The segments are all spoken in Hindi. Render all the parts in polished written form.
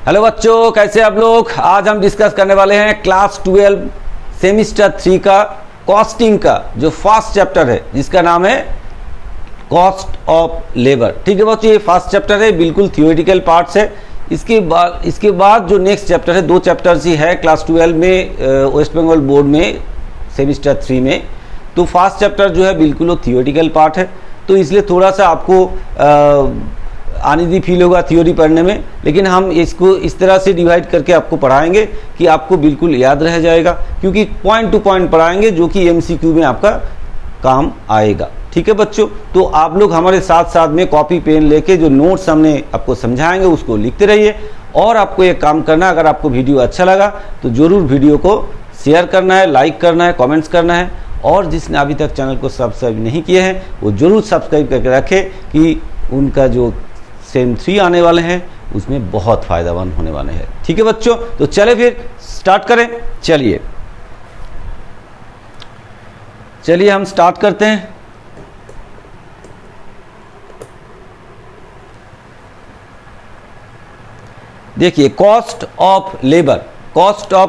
हेलो बच्चों, कैसे आप लोग। आज हम डिस्कस करने वाले हैं क्लास 12 सेमिस्टर 3 का कॉस्टिंग का जो फर्स्ट चैप्टर है, जिसका नाम है कॉस्ट ऑफ लेबर। ठीक है बच्चों, ये फर्स्ट चैप्टर है, बिल्कुल थियोरेटिकल पार्ट्स है। इसके बाद जो नेक्स्ट चैप्टर है, दो चैप्टर्स ही है क्लास 12 में, वेस्ट बंगाल बोर्ड में सेमिस्टर 3 में। तो फर्स्ट चैप्टर जो है बिल्कुल वो थियोरेटिकल पार्ट है, तो इसलिए थोड़ा सा आपको अनईजी फील होगा थ्योरी पढ़ने में, लेकिन हम इसको इस तरह से डिवाइड करके आपको पढ़ाएंगे कि आपको बिल्कुल याद रह जाएगा, क्योंकि पॉइंट टू पॉइंट पढ़ाएंगे जो कि एमसीक्यू में आपका काम आएगा। ठीक है बच्चों, तो आप लोग हमारे साथ साथ में कॉपी पेन लेके जो नोट्स हमने आपको समझाएंगे उसको लिखते रहिए। और आपको ये काम करना, अगर आपको वीडियो अच्छा लगा तो ज़रूर वीडियो को शेयर करना है, लाइक करना है, कॉमेंट्स करना है। और जिसने अभी तक चैनल को सब्सक्राइब नहीं किए हैं वो ज़रूर सब्सक्राइब करके रखें कि उनका जो सेम 3 आने वाले हैं उसमें बहुत फायदेमंद होने वाले हैं। ठीक है बच्चों, तो चले फिर स्टार्ट करें। चलिए हम स्टार्ट करते हैं। देखिए, कॉस्ट ऑफ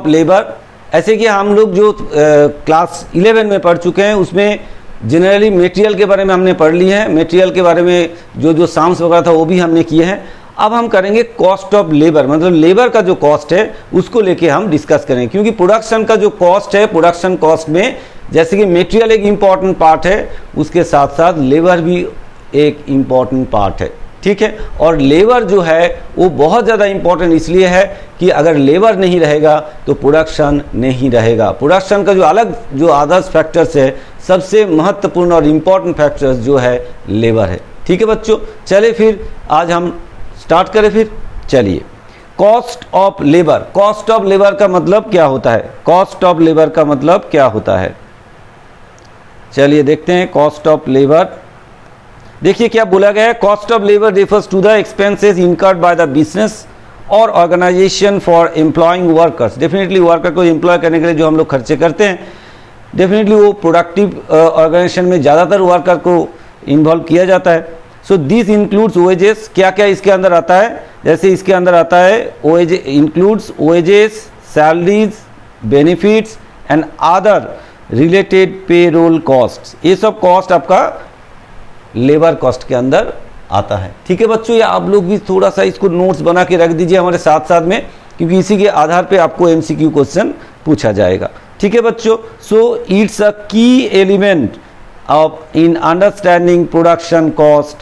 लेबर ऐसे कि हम लोग जो क्लास 11 में पढ़ चुके हैं उसमें जनरली मटेरियल के बारे में हमने पढ़ ली है। मटेरियल के बारे में जो साम्स वगैरह था वो भी हमने किए हैं। अब हम करेंगे कॉस्ट ऑफ लेबर, मतलब लेबर का जो कॉस्ट है उसको लेके हम डिस्कस करेंगे, क्योंकि प्रोडक्शन का जो कॉस्ट है, प्रोडक्शन कॉस्ट में जैसे कि मटेरियल एक इम्पॉर्टेंट पार्ट है, उसके साथ साथ लेबर भी एक इम्पॉर्टेंट पार्ट है। ठीक है, और लेबर जो है वो बहुत ज़्यादा इम्पोर्टेंट इसलिए है कि अगर लेबर नहीं रहेगा तो प्रोडक्शन नहीं रहेगा। प्रोडक्शन का जो अलग जो अदर्स फैक्टर्स है, सबसे महत्वपूर्ण और इम्पॉर्टेंट फैक्टर्स जो है लेबर है। ठीक है बच्चों, चले फिर आज हम स्टार्ट करें। फिर चलिए, कॉस्ट ऑफ लेबर का मतलब क्या होता है? कॉस्ट ऑफ लेबर का मतलब क्या होता है, चलिए देखते हैं। कॉस्ट ऑफ लेबर, देखिए क्या बोला गया है। Cost of labour refers to the expenses incurred by the business और organisation for employing workers. Definitely worker को एम्प्लॉय करने के लिए जो हम लोग खर्चे करते हैं, डेफिनेटली वो प्रोडक्टिव ऑर्गेनाइजेशन में ज़्यादातर वर्कर को इन्वॉल्व किया जाता है। So this includes wages. क्या क्या इसके अंदर आता है? जैसे इसके अंदर आता है includes wages, salaries, benefits and other related payroll cost. ये सब कॉस्ट आपका लेबर कॉस्ट के अंदर आता है। ठीक है बच्चों, या आप लोग भी थोड़ा सा इसको नोट्स बना के रख दीजिए हमारे साथ साथ में, क्योंकि इसी के आधार पे आपको एमसीक्यू क्वेश्चन पूछा जाएगा। ठीक है बच्चों, सो इट्स अ की element of in understanding production cost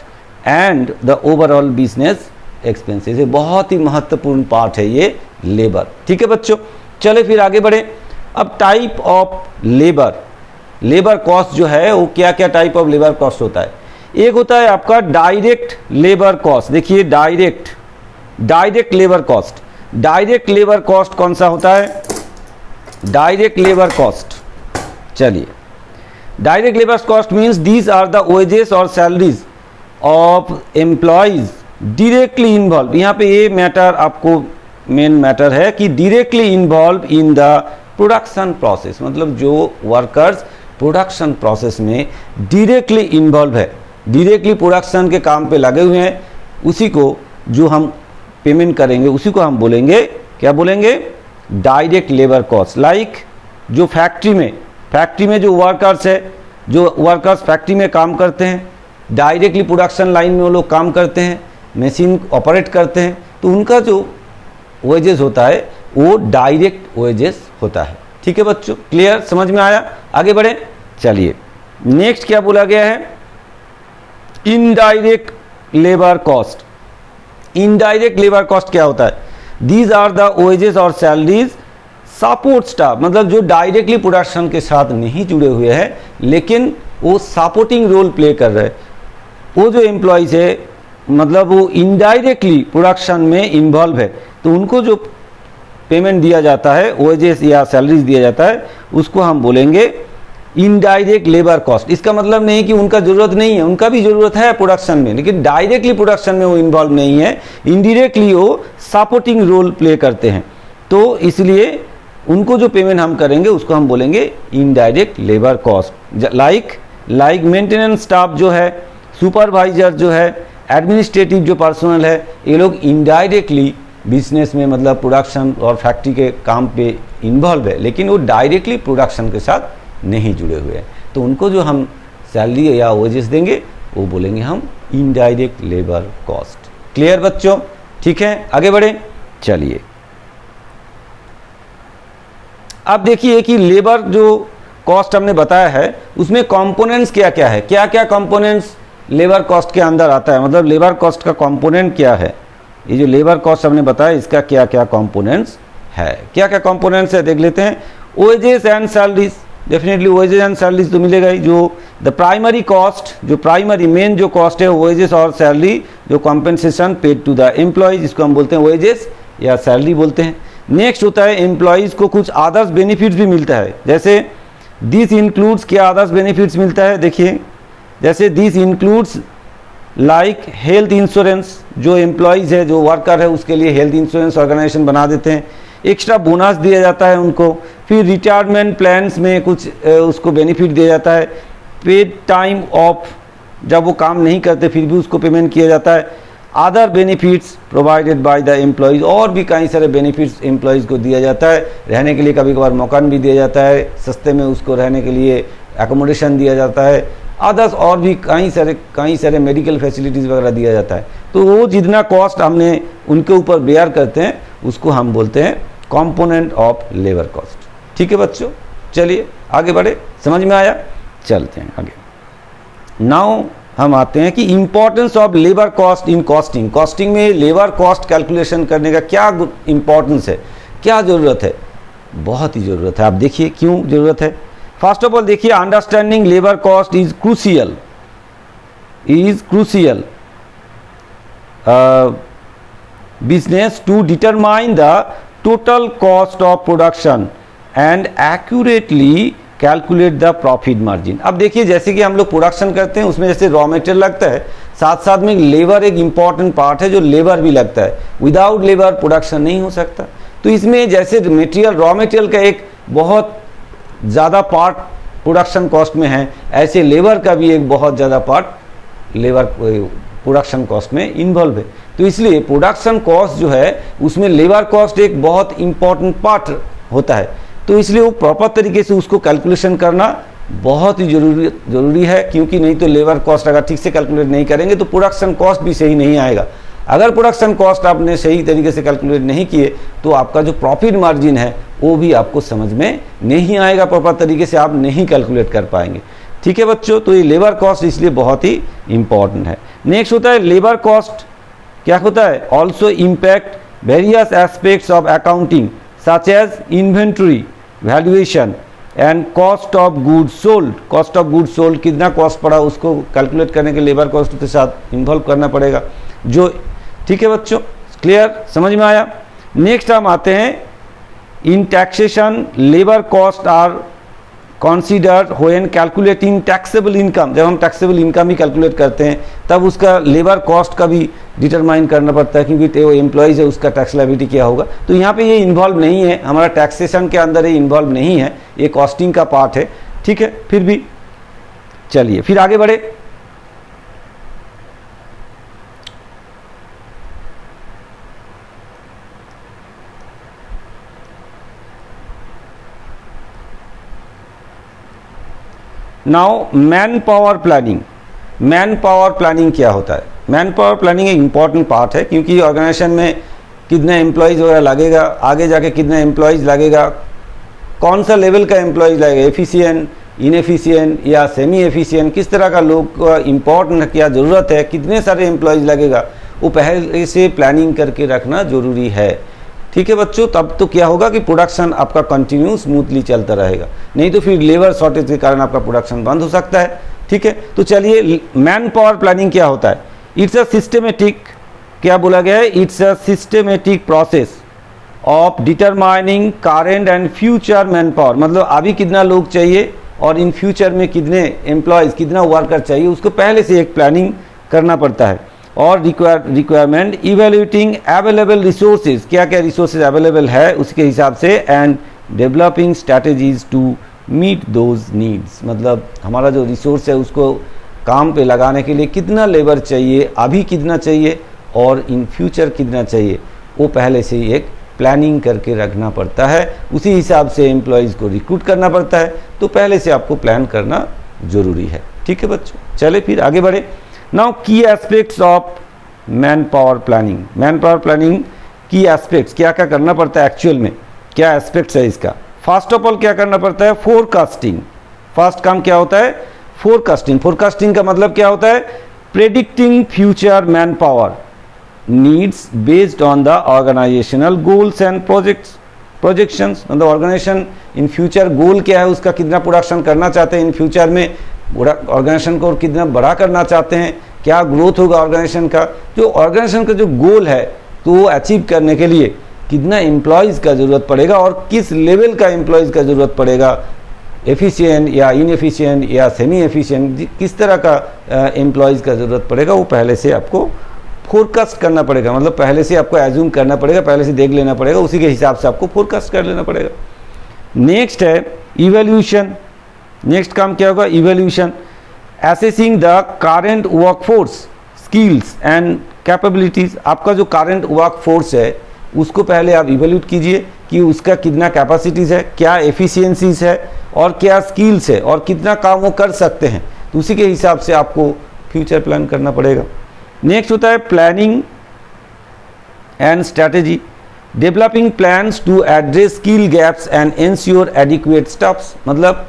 and the overall business expenses. ये बहुत ही महत्वपूर्ण पार्ट है ये लेबर। ठीक है बच्चों, चले फिर आगे बढ़े। अब टाइप ऑफ लेबर कॉस्ट जो है वो क्या क्या टाइप ऑफ लेबर कॉस्ट होता है? एक होता है आपका डायरेक्ट लेबर कॉस्ट। देखिए, direct labour cost. Direct labour cost कौन सा होता है? डायरेक्ट लेबर कॉस्ट, चलिए, direct labour cost means these are the wages और salaries of employees directly involve. यहाँ पे ये मैटर आपको मेन मैटर है कि directly involve in the production process, मतलब जो वर्कर्स प्रोडक्शन प्रोसेस में डायरेक्टली इन्वॉल्व है, डायरेक्टली प्रोडक्शन के काम पे लगे हुए हैं, उसी को जो हम पेमेंट करेंगे उसी को हम बोलेंगे, क्या बोलेंगे? Direct labour cost. लाइक जो फैक्ट्री में जो वर्कर्स है, जो वर्कर्स फैक्ट्री में काम करते हैं, डायरेक्टली प्रोडक्शन लाइन में वो लोग काम करते हैं, मशीन ऑपरेट करते हैं, तो उनका जो वेजेस होता है वो डायरेक्ट वेजेस होता है। ठीक है बच्चों, क्लियर, समझ में आया? आगे बढ़े, चलिए नेक्स्ट क्या बोला गया है? Indirect labour cost. Indirect labour cost क्या होता है? दीज आर द वेजेस और सैलरीज सपोर्ट स्टाफ, मतलब जो डायरेक्टली प्रोडक्शन के साथ नहीं जुड़े हुए हैं लेकिन वो सपोर्टिंग रोल प्ले कर रहे हैं, वो जो एम्प्लॉयज है, मतलब वो इनडायरेक्टली प्रोडक्शन में इन्वॉल्व है, तो उनको जो पेमेंट दिया जाता है, वेजेस या सैलरीज दिया जाता है, उसको हम बोलेंगे इनडायरेक्ट लेबर कॉस्ट। इसका मतलब नहीं कि उनका जरूरत नहीं है, उनका भी जरूरत है प्रोडक्शन में, लेकिन डायरेक्टली प्रोडक्शन में वो इन्वॉल्व नहीं है, इनडायरेक्टली वो सपोर्टिंग रोल प्ले करते हैं, तो इसलिए उनको जो पेमेंट हम करेंगे उसको हम बोलेंगे indirect labour cost. Like maintenance staff जो है, सुपरवाइजर जो है, एडमिनिस्ट्रेटिव जो पर्सनल है, ये लोग इनडायरेक्टली बिजनेस में मतलब प्रोडक्शन और फैक्ट्री के काम पे इन्वॉल्व है, लेकिन वो डायरेक्टली प्रोडक्शन के साथ नहीं जुड़े हुए हैं, तो उनको जो हम सैलरी या वेजेस देंगे वो बोलेंगे हम इनडायरेक्ट लेबर कॉस्ट। क्लियर बच्चों? ठीक है, आगे बढ़े। चलिए अब देखिए कि लेबर जो कॉस्ट हमने बताया है उसमें कंपोनेंट्स क्या क्या है, क्या क्या कंपोनेंट्स लेबर कॉस्ट के अंदर आता है, मतलब लेबर कॉस्ट का कंपोनेंट क्या है। ये जो लेबर कॉस्ट हमने बताया इसका क्या क्या कंपोनेंट्स है, क्या क्या कंपोनेंट्स है देख लेते हैं। Wages and salaries, definitely wages and salaries तो मिलेगा ही। जो द प्राइमरी कॉस्ट, जो प्राइमरी मेन जो कॉस्ट है वेजेस और सैलरी, जो compensation paid to the employees, इसको हम बोलते हैं वेजेस या सैलरी बोलते हैं। नेक्स्ट होता है एम्प्लॉयज को कुछ अदर्स बेनिफिट्स भी मिलता है, जैसे दिस इंक्लूड्स, क्या अदर्स बेनिफिट्स मिलता है देखिए, जैसे this includes like health insurance, जो एम्प्लॉयज़ है जो वर्कर है उसके लिए हेल्थ इंश्योरेंस ऑर्गेनाइजेशन बना देते हैं, एक्स्ट्रा बोनस दिया जाता है उनको, फिर रिटायरमेंट प्लान्स में कुछ उसको बेनिफिट दिया जाता है, पेड टाइम ऑफ, जब वो काम नहीं करते फिर भी उसको पेमेंट किया जाता है, other benefits provided by the employees, और भी कई सारे बेनिफिट्स एम्प्लॉयज़ को दिया जाता है, रहने के लिए कभी कभार मकान भी दिया जाता है, सस्ते में उसको रहने के लिए एकोमोडेशन दिया जाता है, अदर्स और भी कई सारे मेडिकल फैसिलिटीज़ वगैरह दिया जाता है। तो वो जितना कॉस्ट हमने उनके ऊपर बेयर करते हैं उसको हम बोलते हैं कंपोनेंट ऑफ लेबर कॉस्ट। ठीक है बच्चों, चलिए आगे बढ़े, समझ में आया? चलते हैं आगे। नाउ हम आते हैं कि importance of labour cost in costing. Costing में लेबर कॉस्ट कैलकुलेशन करने का क्या इंपॉर्टेंस है, क्या ज़रूरत है? बहुत ही ज़रूरत है। आप देखिए क्यों ज़रूरत है। फर्स्ट ऑफ ऑल देखिए, understanding labour cost is crucial business to determine the total cost of production and accurately calculate the profit margin। अब देखिए जैसे कि हम लोग प्रोडक्शन करते हैं उसमें जैसे रॉ मटेरियल लगता है, साथ साथ में लेबर एक इम्पॉर्टेंट पार्ट है, जो लेबर भी लगता है, विदाउट लेबर प्रोडक्शन नहीं हो सकता। तो इसमें जैसे मटेरियल, रॉ मटेरियल का एक बहुत ज़्यादा पार्ट प्रोडक्शन कॉस्ट में है, ऐसे लेबर का भी एक बहुत ज़्यादा पार्ट लेबर प्रोडक्शन कॉस्ट में इन्वॉल्व है। तो इसलिए प्रोडक्शन कॉस्ट जो है उसमें लेबर कॉस्ट एक बहुत इंपॉर्टेंट पार्ट होता है। तो इसलिए वो प्रॉपर तरीके से उसको कैलकुलेशन करना बहुत ही ज़रूरी है, क्योंकि नहीं तो लेबर कॉस्ट अगर ठीक से कैलकुलेट नहीं करेंगे तो प्रोडक्शन कॉस्ट भी सही नहीं आएगा। अगर प्रोडक्शन कॉस्ट आपने सही तरीके से कैलकुलेट नहीं किए तो आपका जो प्रॉफिट मार्जिन है वो भी आपको समझ में नहीं आएगा, प्रॉपर तरीके से आप नहीं कैलकुलेट कर पाएंगे। ठीक है बच्चों, तो ये लेबर कॉस्ट इसलिए बहुत ही इंपॉर्टेंट है। नेक्स्ट होता है लेबर कॉस्ट क्या होता है, also impact various aspects of accounting such as inventory valuation and cost of goods sold. Cost of goods sold कितना कॉस्ट पड़ा उसको कैलकुलेट करने के लेबर कॉस्ट के साथ इन्वॉल्व करना पड़ेगा जो। ठीक है बच्चों, क्लियर, समझ में आया? नेक्स्ट हम आते हैं in taxation labour cost are considered when calculating taxable income. जब हम टैक्सेबल इनकम ही कैलकुलेट करते हैं तब उसका लेबर कॉस्ट का भी डिटरमाइन करना पड़ता है, क्योंकि वो एम्प्लॉयज़ है उसका टैक्स लायबिलिटी क्या होगा। तो यहाँ पे ये इन्वॉल्व नहीं है, हमारा टैक्सेशन के अंदर ये इन्वॉल्व नहीं है, ये कॉस्टिंग का पार्ट है। ठीक है, फिर भी चलिए फिर आगे बढ़े। Now man power planning. Man power planning क्या होता है? मैन पावर प्लानिंग एक इम्पॉर्टेंट पार्ट है, क्योंकि ऑर्गेनाइजेशन में कितने एम्प्लॉयज़ वगैरह लगेगा, आगे जाके कितने एम्प्लॉयज़ लगेगा, कौन सा लेवल का एम्प्लॉयज़ लगेगा, एफिशिएंट, इनएफिशिएंट या सेमी एफिशिएंट, किस तरह का लोग का इम्पॉर्टेंट क्या ज़रूरत है, कितने सारे एम्प्लॉयज़ लगेगा, वो पहले से प्लानिंग करके रखना ज़रूरी है। ठीक है बच्चों, तब तो क्या होगा कि प्रोडक्शन आपका कंटिन्यू स्मूथली चलता रहेगा, नहीं तो फिर लेबर शॉर्टेज के कारण आपका प्रोडक्शन बंद हो सकता है। ठीक है, तो चलिए मैन पावर प्लानिंग क्या होता है? इट्स अ सिस्टमेटिक, क्या बोला गया है, it's a systematic process of determining current and future man power. मतलब अभी कितना लोग चाहिए और इन फ्यूचर में कितने एम्प्लॉयज़, कितना वर्कर चाहिए, उसको पहले से एक प्लानिंग करना पड़ता है। और रिक्वायरमेंट इवेल्यूटिंग अवेलेबल रिसोर्सेज, क्या क्या रिसोर्सेज अवेलेबल है उसके हिसाब से, and developing strategies to meet those needs. मतलब हमारा जो रिसोर्स है उसको काम पे लगाने के लिए कितना लेबर चाहिए, अभी कितना चाहिए और इन फ्यूचर कितना चाहिए, वो पहले से ही एक प्लानिंग करके रखना पड़ता है, उसी हिसाब से एम्प्लॉयज़ को रिक्रूट करना पड़ता है, तो पहले से आपको प्लान करना ज़रूरी है। ठीक है बच्चों, चले फिर आगे बढ़े। नाउ की aspects of man power planning. Man power planning की एस्पेक्ट्स, क्या क्या करना पड़ता है एक्चुअल में, क्या एस्पेक्ट्स है इसका। फर्स्ट ऑफ ऑल क्या करना पड़ता है, फोरकास्टिंग। फर्स्ट काम क्या होता है, फोरकास्टिंग। फोरकास्टिंग का मतलब क्या होता है, predicting future man power needs based on the organisational goals and projections. मतलब ऑर्गेनाइजेशन इन फ्यूचर गोल क्या है, उसका कितना प्रोडक्शन करना चाहते हैं इन फ्यूचर में, ऑर्गेनाइजेशन को और कितना बड़ा करना चाहते हैं, क्या ग्रोथ होगा ऑर्गेनाइजेशन का। जो ऑर्गेनाइजेशन का जो गोल है तो वो अचीव करने के लिए कितना एम्प्लॉयज़ का ज़रूरत पड़ेगा और किस लेवल का एम्प्लॉयज़ का ज़रूरत पड़ेगा, एफिशिएंट या इनएफिशिएंट या सेमी एफिशिएंट, किस तरह का एम्प्लॉयज़ का ज़रूरत पड़ेगा, वो पहले से आपको फोरकास्ट करना पड़ेगा। मतलब पहले से आपको एज्यूम करना पड़ेगा, पहले से देख लेना पड़ेगा, उसी के हिसाब से आपको फोरकास्ट कर लेना पड़ेगा। नेक्स्ट है इवैल्यूएशन। नेक्स्ट काम क्या होगा, evaluation. Assessing the current workforce skills and capabilities. आपका जो करेंट वर्कफोर्स है उसको पहले आप इवैल्यूएट कीजिए कि उसका कितना कैपेसिटीज़ है, क्या एफिशिएंसीज है और क्या स्किल्स है और कितना काम वो कर सकते हैं, तो उसी के हिसाब से आपको फ्यूचर प्लान करना पड़ेगा। नेक्स्ट होता है planning and strategy. Developing plans to address skill gaps and ensure adequate staffs. मतलब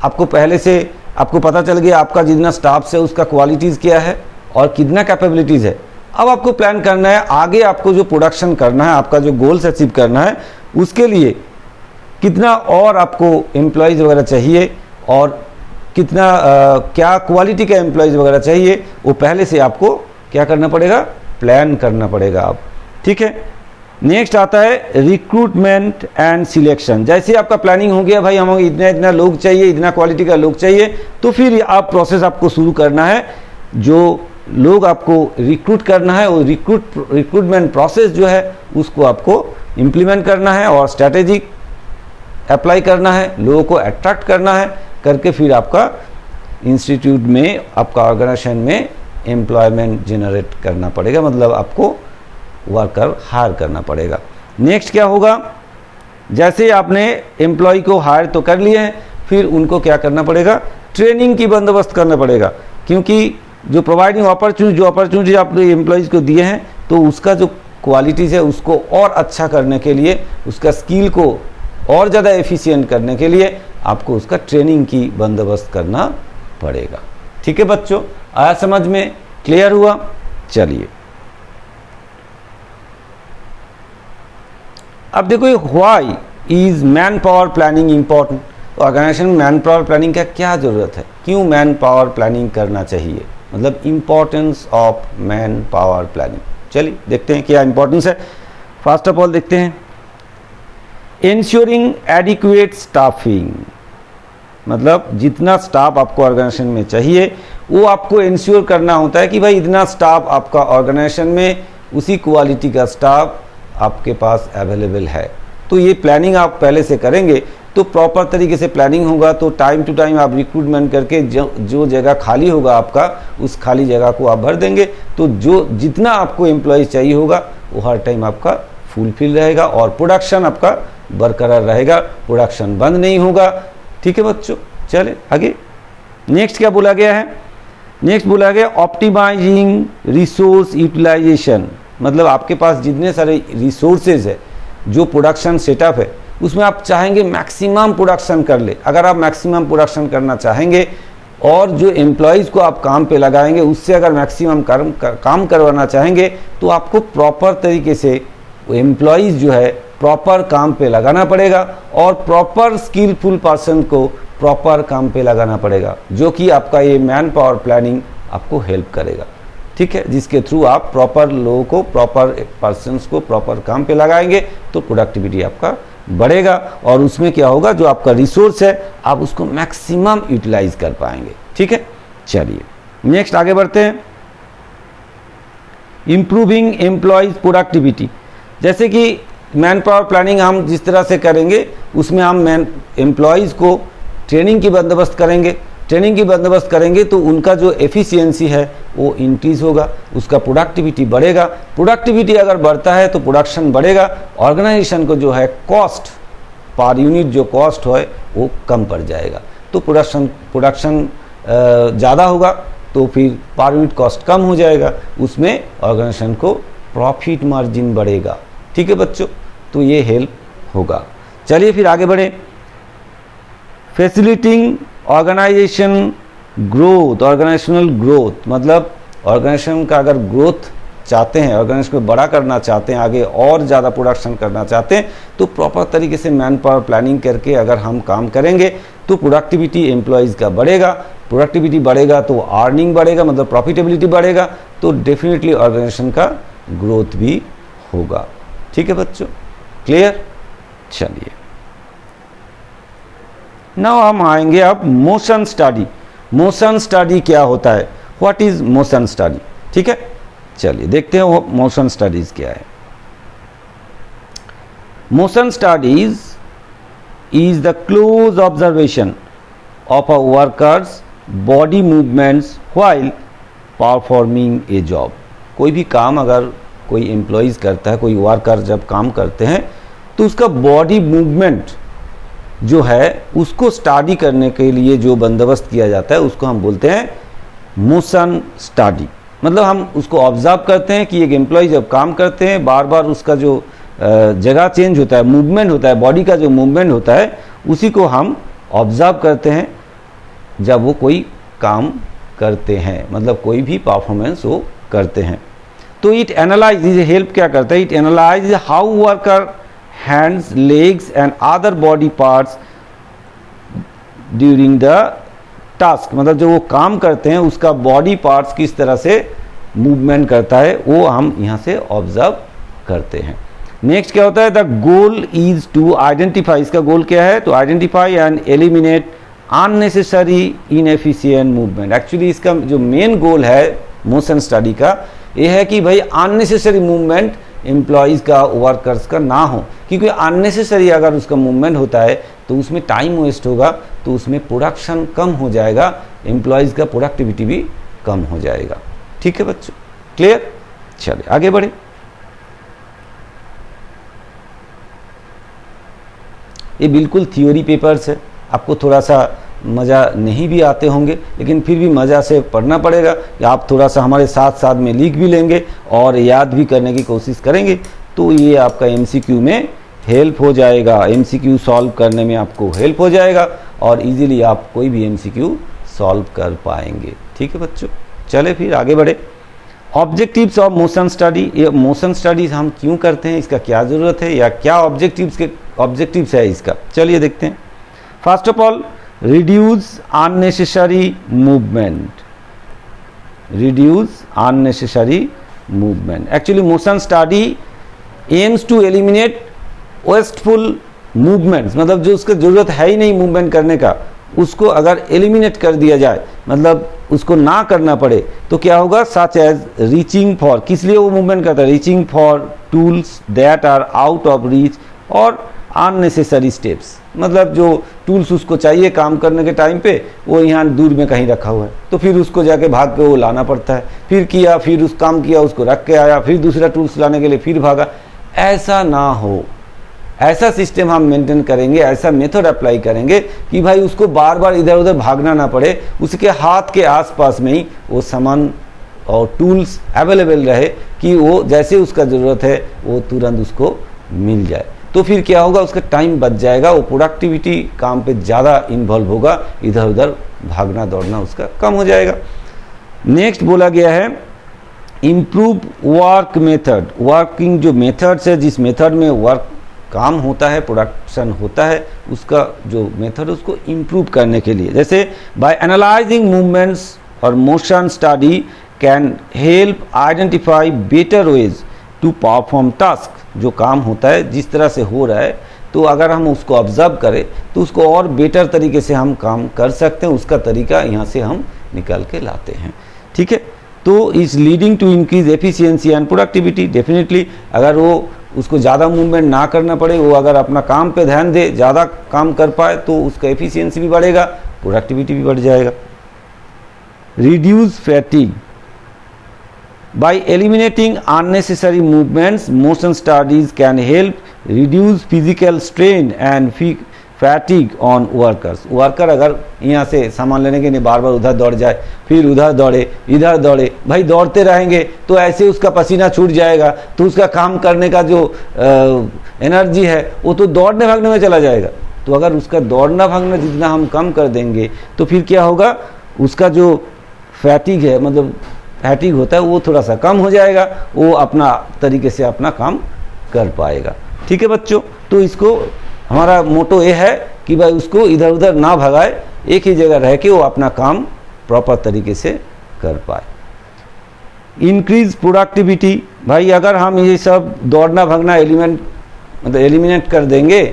आपको पहले से आपको पता चल गया आपका जितना स्टाफ्स है उसका क्वालिटीज़ क्या है और कितना कैपेबिलिटीज़ है। अब आपको प्लान करना है आगे आपको जो प्रोडक्शन करना है, आपका जो गोल्स अचीव करना है, उसके लिए कितना और आपको एम्प्लॉयज़ वगैरह चाहिए और कितना क्या क्वालिटी का एम्प्लॉयज़ वगैरह चाहिए, वो पहले से आपको क्या करना पड़ेगा, प्लान करना पड़ेगा आप। ठीक है। नेक्स्ट आता है रिक्रूटमेंट एंड सिलेक्शन। जैसे आपका प्लानिंग हो गया भाई हमें इतना इतना लोग चाहिए, इतना क्वालिटी का लोग चाहिए, तो फिर आप प्रोसेस आपको शुरू करना है। जो लोग आपको रिक्रूट करना है वो रिक्रूटमेंट प्रोसेस जो है उसको आपको इम्प्लीमेंट करना है और स्ट्रैटेजिक अप्लाई करना है, लोगों को अट्रैक्ट करना है, करके फिर आपका इंस्टीट्यूट में, आपका ऑर्गेनाइजेशन में एम्प्लॉयमेंट जनरेट करना पड़ेगा। मतलब आपको वर्कर हायर करना पड़ेगा। नेक्स्ट क्या होगा, जैसे आपने एम्प्लॉय को हायर तो कर लिए हैं, फिर उनको क्या करना पड़ेगा, ट्रेनिंग की बंदोबस्त करना पड़ेगा। क्योंकि जो प्रोवाइडिंग अपॉर्चुनिटी आपने एम्प्लॉयज़ को दिए हैं तो उसका जो क्वालिटीज़ है उसको और अच्छा करने के लिए, उसका स्किल को और ज़्यादा एफिशिएंट करने के लिए आपको उसका ट्रेनिंग की बंदोबस्त करना पड़ेगा। ठीक है बच्चों, आया समझ में, क्लियर हुआ। चलिए अब देखो why is man power planning important. तो ऑर्गेनाइजेशन में मैन पावर प्लानिंग का क्या ज़रूरत है, क्यों मैन पावर प्लानिंग करना चाहिए, मतलब importance of man power planning. चलिए देखते हैं क्या इम्पोर्टेंस है। फर्स्ट ऑफ ऑल देखते हैं इंश्योरिंग एडिक्वेट स्टाफिंग। मतलब जितना स्टाफ आपको ऑर्गेनाइजेशन में चाहिए वो आपको इंश्योर करना होता है कि भाई इतना स्टाफ आपका ऑर्गेनाइजेशन में, उसी क्वालिटी का स्टाफ आपके पास अवेलेबल है। तो ये प्लानिंग आप पहले से करेंगे तो प्रॉपर तरीके से प्लानिंग होगा, तो टाइम टू टाइम आप रिक्रूटमेंट करके जो जगह खाली होगा आपका, उस खाली जगह को आप भर देंगे। तो जो जितना आपको एम्प्लॉयज़ चाहिए होगा वो हर टाइम आपका फुलफिल रहेगा और प्रोडक्शन आपका बरकरार रहेगा, प्रोडक्शन बंद नहीं होगा। ठीक है बच्चों, चले आगे। नेक्स्ट क्या बोला गया है, नेक्स्ट बोला गया ऑप्टिमाइजिंग रिसोर्स यूटिलाइजेशन। मतलब आपके पास जितने सारे रिसोर्सेज है, जो प्रोडक्शन सेटअप है, उसमें आप चाहेंगे मैक्सिमम प्रोडक्शन कर ले। अगर आप मैक्सिमम प्रोडक्शन करना चाहेंगे और जो एम्प्लॉयज़ को आप काम पे लगाएंगे उससे अगर मैक्सिमम काम करवाना चाहेंगे तो आपको प्रॉपर तरीके से एम्प्लॉयज़ जो है प्रॉपर काम पे लगाना पड़ेगा और प्रॉपर स्किलफुल पर्सन को प्रॉपर काम पे लगाना पड़ेगा, जो कि आपका ये मैन पावर प्लानिंग आपको हेल्प करेगा। ठीक है, जिसके थ्रू आप प्रॉपर लोगों को, प्रॉपर पर्सन्स को प्रॉपर काम पे लगाएंगे तो प्रोडक्टिविटी आपका बढ़ेगा और उसमें क्या होगा, जो आपका रिसोर्स है आप उसको मैक्सिमम यूटिलाइज कर पाएंगे। ठीक है, चलिए नेक्स्ट आगे बढ़ते हैं। Improving employees productivity. जैसे कि मैन पावर प्लानिंग हम जिस तरह से करेंगे उसमें हम एम्प्लॉयज़ को ट्रेनिंग की बंदोबस्त करेंगे ट्रेनिंग की बंदोबस्त करेंगे तो उनका जो एफिशिएंसी है वो इंक्रीज होगा, उसका प्रोडक्टिविटी बढ़ेगा। प्रोडक्टिविटी अगर बढ़ता है तो प्रोडक्शन बढ़ेगा, ऑर्गेनाइजेशन को जो है कॉस्ट पर यूनिट जो कॉस्ट है वो कम पड़ जाएगा। तो प्रोडक्शन ज़्यादा होगा तो फिर पर यूनिट कॉस्ट कम हो जाएगा, उसमें ऑर्गेनाइजेशन को प्रॉफिट मार्जिन बढ़ेगा। ठीक है बच्चों, तो ये हेल्प होगा। चलिए फिर आगे बढ़े। Facilitating organisation growth, organisational growth मतलब ऑर्गेनाइजेशन का अगर ग्रोथ चाहते हैं, ऑर्गेनाइजेशन को बड़ा करना चाहते हैं, आगे और ज़्यादा प्रोडक्शन करना चाहते हैं, तो प्रॉपर तरीके से मैन पावर प्लानिंग करके अगर हम काम करेंगे तो प्रोडक्टिविटी एम्प्लॉयज़ का बढ़ेगा। प्रोडक्टिविटी बढ़ेगा तो अर्निंग बढ़ेगा, मतलब प्रॉफिटेबिलिटी बढ़ेगा, तो डेफिनेटली ऑर्गेनाइजेशन का ग्रोथ भी होगा। ठीक है बच्चों, क्लियर। चलिए नाउ हम आएंगे अब मोशन स्टडी। मोशन स्टडी क्या होता है, व्हाट इज मोशन स्टडी। ठीक है, चलिए देखते हैं वो मोशन स्टडीज क्या है। Motion studies is the close observation of a workers body movements while performing A job. कोई भी काम अगर कोई एम्प्लॉयज़ करता है, कोई वर्कर जब काम करते हैं तो उसका बॉडी मूवमेंट जो है उसको स्टडी करने के लिए जो बंदोबस्त किया जाता है उसको हम बोलते हैं मोशन स्टडी। मतलब हम उसको ऑब्जर्व करते हैं कि एक एम्प्लॉय जब काम करते हैं बार बार उसका जो जगह चेंज होता है, मूवमेंट होता है, बॉडी का जो मूवमेंट होता है उसी को हम ऑब्जर्व करते हैं जब वो कोई काम करते हैं, मतलब कोई भी परफॉर्मेंस वो करते हैं। तो इट एनालाइज, ये हेल्प क्या करता है, it analyse how worker hands, legs and other body parts during the task, मतलब जो वो काम करते हैं उसका बॉडी पार्ट्स किस तरह से मूवमेंट करता है वो हम यहाँ से ऑब्जर्व करते हैं। नेक्स्ट क्या होता है, the goal is to identify, इसका गोल क्या है, तो identify and eliminate unnecessary inefficient movement. Actually इसका जो मेन गोल है मोशन स्टडी का ये है कि भाई अननेसेसरी मूवमेंट एम्प्लॉयज़ का, वर्कर्स का ना हो, क्योंकि अननेसेसरी अगर उसका मूवमेंट होता है तो उसमें टाइम वेस्ट होगा, तो उसमें प्रोडक्शन कम हो जाएगा, एम्प्लॉयज़ का प्रोडक्टिविटी भी कम हो जाएगा। ठीक है बच्चों, क्लियर। चलिए आगे बढ़े। ये बिल्कुल थ्योरी पेपर्स है, आपको थोड़ा सा मज़ा नहीं भी आते होंगे लेकिन फिर भी मज़ा से पढ़ना पड़ेगा, या आप थोड़ा सा हमारे साथ साथ में लिख भी लेंगे और याद भी करने की कोशिश करेंगे तो ये आपका एमसीक्यू में हेल्प हो जाएगा, एमसीक्यू सॉल्व करने में आपको हेल्प हो जाएगा और इजीली आप कोई भी एमसीक्यू सॉल्व कर पाएंगे। ठीक है बच्चों, चले फिर आगे बढ़े। ऑब्जेक्टिव्स ऑफ मोशन स्टडी, ये मोशन स्टडीज हम क्यों करते हैं, इसका क्या ज़रूरत है या क्या ऑब्जेक्टिव्स है इसका, चलिए देखते हैं। First of all, reduce unnecessary movement, reduce unnecessary movement. Actually motion study aims to eliminate wasteful movements, मतलब जो उसका ज़रूरत है ही नहीं मूवमेंट करने का उसको अगर एलिमिनेट कर दिया जाए, मतलब उसको ना करना पड़े तो क्या होगा, सच एज रीचिंग फॉर, किस लिए वो मूवमेंट करता है, reaching for tools that are out of reach और अननेसेसरी स्टेप्स, मतलब जो टूल्स उसको चाहिए काम करने के टाइम पे वो यहाँ दूर में कहीं रखा हुआ है तो फिर उसको जाके भाग के वो लाना पड़ता है, फिर किया, फिर उस काम किया, उसको रख के आया, फिर दूसरा टूल्स लाने के लिए फिर भागा। ऐसा ना हो, ऐसा सिस्टम हम मेंटेन करेंगे, ऐसा मेथड अप्लाई करेंगे कि भाई उसको बार बार इधर उधर भागना ना पड़े, उसके हाथ के आसपास में ही वो सामान और टूल्स अवेलेबल रहे कि वो जैसे उसका ज़रूरत है वो तुरंत उसको मिल जाए। तो फिर क्या होगा, उसका टाइम बच जाएगा, वो प्रोडक्टिविटी काम पे ज़्यादा इन्वॉल्व होगा, इधर उधर भागना दौड़ना उसका कम हो जाएगा। नेक्स्ट बोला गया है इम्प्रूव वर्क मेथड, वर्किंग जो मेथड्स है, जिस मेथड में वर्क काम होता है, प्रोडक्शन होता है, उसका जो मेथड है उसको इम्प्रूव करने के लिए, जैसे बाय एनालाइजिंग मूवमेंट्स और motion study can help identify better ways to perform task. जो काम होता है जिस तरह से हो रहा है तो अगर हम उसको ऑब्जर्व करें तो उसको और बेटर तरीके से हम काम कर सकते हैं, उसका तरीका यहाँ से हम निकाल के लाते हैं। ठीक है, तो is leading to increase efficiency and productivity. Definitely अगर वो उसको ज़्यादा मूवमेंट ना करना पड़े, वो अगर अपना काम पे ध्यान दे, ज़्यादा काम कर पाए तो उसका एफिशिएंसी भी बढ़ेगा, प्रोडक्टिविटी भी बढ़ जाएगा। Reduce fatigue bye eliminating unnecessary movements, motion studies can help reduce physical strain and fatigue on workers. Worker अगर यहाँ से सामान लेने के लिए बार बार उधर दौड़ जाए, फिर उधर दौड़े, इधर दौड़े, भाई दौड़ते रहेंगे तो ऐसे उसका पसीना छूट जाएगा, तो उसका काम करने का जो एनर्जी है वो तो दौड़ने भागने में चला जाएगा। तो अगर उसका दौड़ना भागना जितना हम कम कर देंगे तो फिर क्या होगा, उसका जो फैटिग है, मतलब फैटिग होता है, वो थोड़ा सा कम हो जाएगा, वो अपना तरीके से अपना काम कर पाएगा। ठीक है बच्चों, तो इसको हमारा मोटो ये है कि भाई उसको इधर उधर ना भगाए, एक ही जगह रह के वो अपना काम प्रॉपर तरीके से कर पाए। इंक्रीज प्रोडक्टिविटी, भाई अगर हम ये सब दौड़ना भागना एलिमिनेट कर देंगे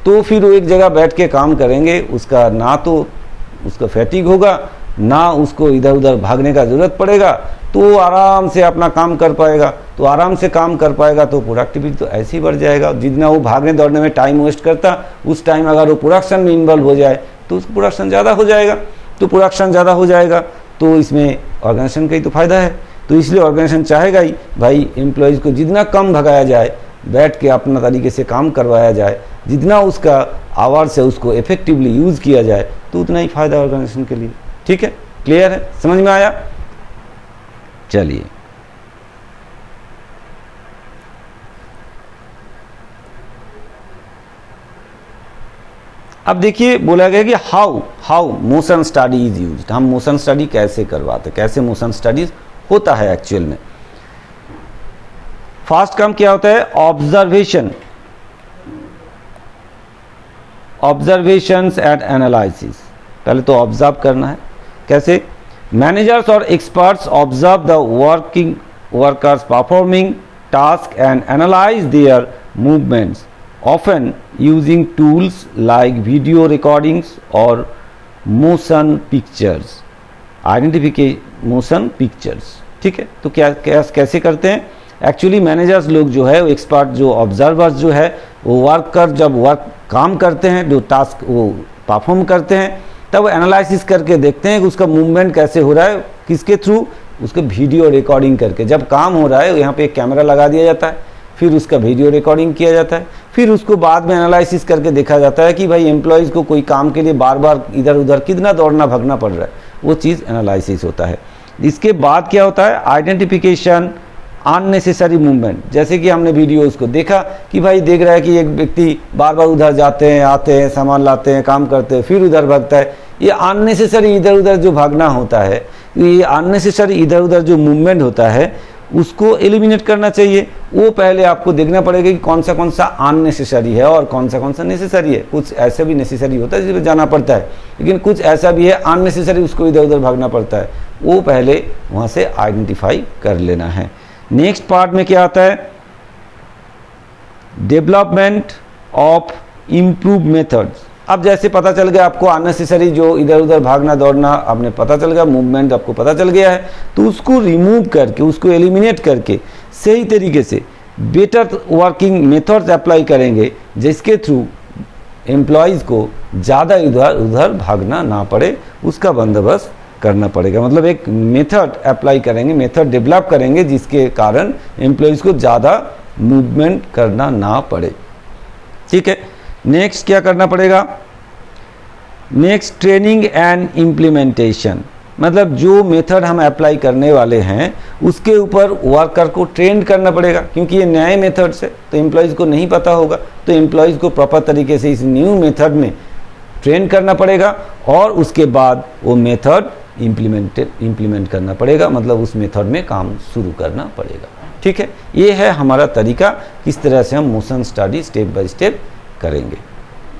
तो फिर वो एक जगह बैठ के काम करेंगे, उसका ना तो उसका फैटिग होगा, ना उसको इधर उधर भागने का ज़रूरत पड़ेगा, तो वो आराम से अपना काम कर पाएगा। तो आराम से काम कर पाएगा तो प्रोडक्टिविटी तो ऐसे ही बढ़ जाएगा। जितना वो भागने दौड़ने में टाइम वेस्ट करता, उस टाइम अगर वो प्रोडक्शन में इन्वॉल्व हो जाए तो उसको प्रोडक्शन ज़्यादा हो जाएगा। तो प्रोडक्शन ज़्यादा हो जाएगा तो इसमें ऑर्गेनाइजेशन का ही तो फायदा है। तो इसलिए ऑर्गेनाइजेशन चाहेगा ही भाई एम्प्लॉयज़ को जितना कम भगाया जाए, बैठ के अपना तरीके से काम करवाया जाए, जितना उसका आवर्स है उसको इफेक्टिवली यूज़ किया जाए, तो उतना ही फायदा ऑर्गेनाइजेशन के लिए। ठीक है, क्लियर है, समझ में आया? चलिए अब देखिए, बोला गया कि how motion study is used. हम मोशन स्टडी कैसे करवाते, कैसे मोशन स्टडीज होता है एक्चुअल में। फर्स्ट काम क्या होता है, ऑब्जर्वेशंस एंड एनालिसिस। पहले तो ऑब्जर्व करना है, कैसे? मैनेजर्स और experts observe the workers performing task and analyse their movements, often using tools like video recordings और motion pictures, identification motion pictures. ठीक है, तो क्या कैसे करते हैं? एक्चुअली मैनेजर्स लोग जो है, एक्सपर्ट जो ऑब्जर्वर्स जो है, वो वर्कर जब काम करते हैं, जो टास्क वो परफॉर्म करते हैं, तब एनालिसिस करके देखते हैं कि उसका मूवमेंट कैसे हो रहा है, किसके थ्रू, उसके वीडियो रिकॉर्डिंग करके। जब काम हो रहा है यहाँ पे एक कैमरा लगा दिया जाता है, फिर उसका वीडियो रिकॉर्डिंग किया जाता है, फिर उसको बाद में एनालिसिस करके देखा जाता है कि भाई एम्प्लॉयज़ को कोई काम के लिए बार बार इधर उधर कितना दौड़ना भागना पड़ रहा है, वो चीज़ एनालिसिस होता है। इसके बाद क्या होता है, आइडेंटिफिकेशन अननेसेसरी मूवमेंट। जैसे कि हमने वीडियो उसको देखा कि भाई देख रहा है कि एक व्यक्ति बार बार उधर जाते हैं, आते हैं, सामान लाते हैं, काम करते हैं, फिर उधर भागता है। ये अननेसेसरी इधर उधर जो भागना होता है, ये अननेसेसरी इधर उधर जो मूवमेंट होता है, उसको एलिमिनेट करना चाहिए। वो पहले आपको देखना पड़ेगा कि कौन सा अननेसेसरी है और कौन सा नेसेसरी है। कुछ ऐसा भी नेसेसरी होता है जिसमें जाना पड़ता है, लेकिन कुछ ऐसा भी है अननेसेसरी, उसको इधर उधर भागना पड़ता है। वो पहले वहाँ से आइडेंटिफाई कर लेना है। नेक्स्ट पार्ट में क्या आता है, डेवलपमेंट ऑफ इम्प्रूव मेथड्स। अब जैसे पता चल गया आपको अननेसेसरी जो इधर उधर भागना दौड़ना आपने पता चल गया, मूवमेंट आपको पता चल गया है, तो उसको रिमूव करके, उसको एलिमिनेट करके सही तरीके से बेटर वर्किंग मेथड्स अप्लाई करेंगे, जिसके थ्रू एम्प्लॉयज़ को ज़्यादा इधर उधर भागना ना पड़े, उसका बंदोबस्त करना पड़ेगा। मतलब एक मेथड अप्लाई करेंगे, मेथड डेवलप करेंगे, जिसके कारण एम्प्लॉयज़ को ज़्यादा मूवमेंट करना ना पड़े। ठीक है, नेक्स्ट क्या करना पड़ेगा, नेक्स्ट ट्रेनिंग एंड इम्प्लीमेंटेशन। मतलब जो मेथड हम अप्लाई करने वाले हैं उसके ऊपर वर्कर को ट्रेन करना पड़ेगा, क्योंकि ये नए मेथड्स है तो एम्प्लॉयज़ को नहीं पता होगा, तो एम्प्लॉयज़ को प्रॉपर तरीके से इस न्यू मेथड में ट्रेन करना पड़ेगा और उसके बाद वो मेथड इम्प्लीमेंट करना पड़ेगा, मतलब उस मेथड में काम शुरू करना पड़ेगा। ठीक है, ये है हमारा तरीका, किस तरह से हम motion study step by step करेंगे।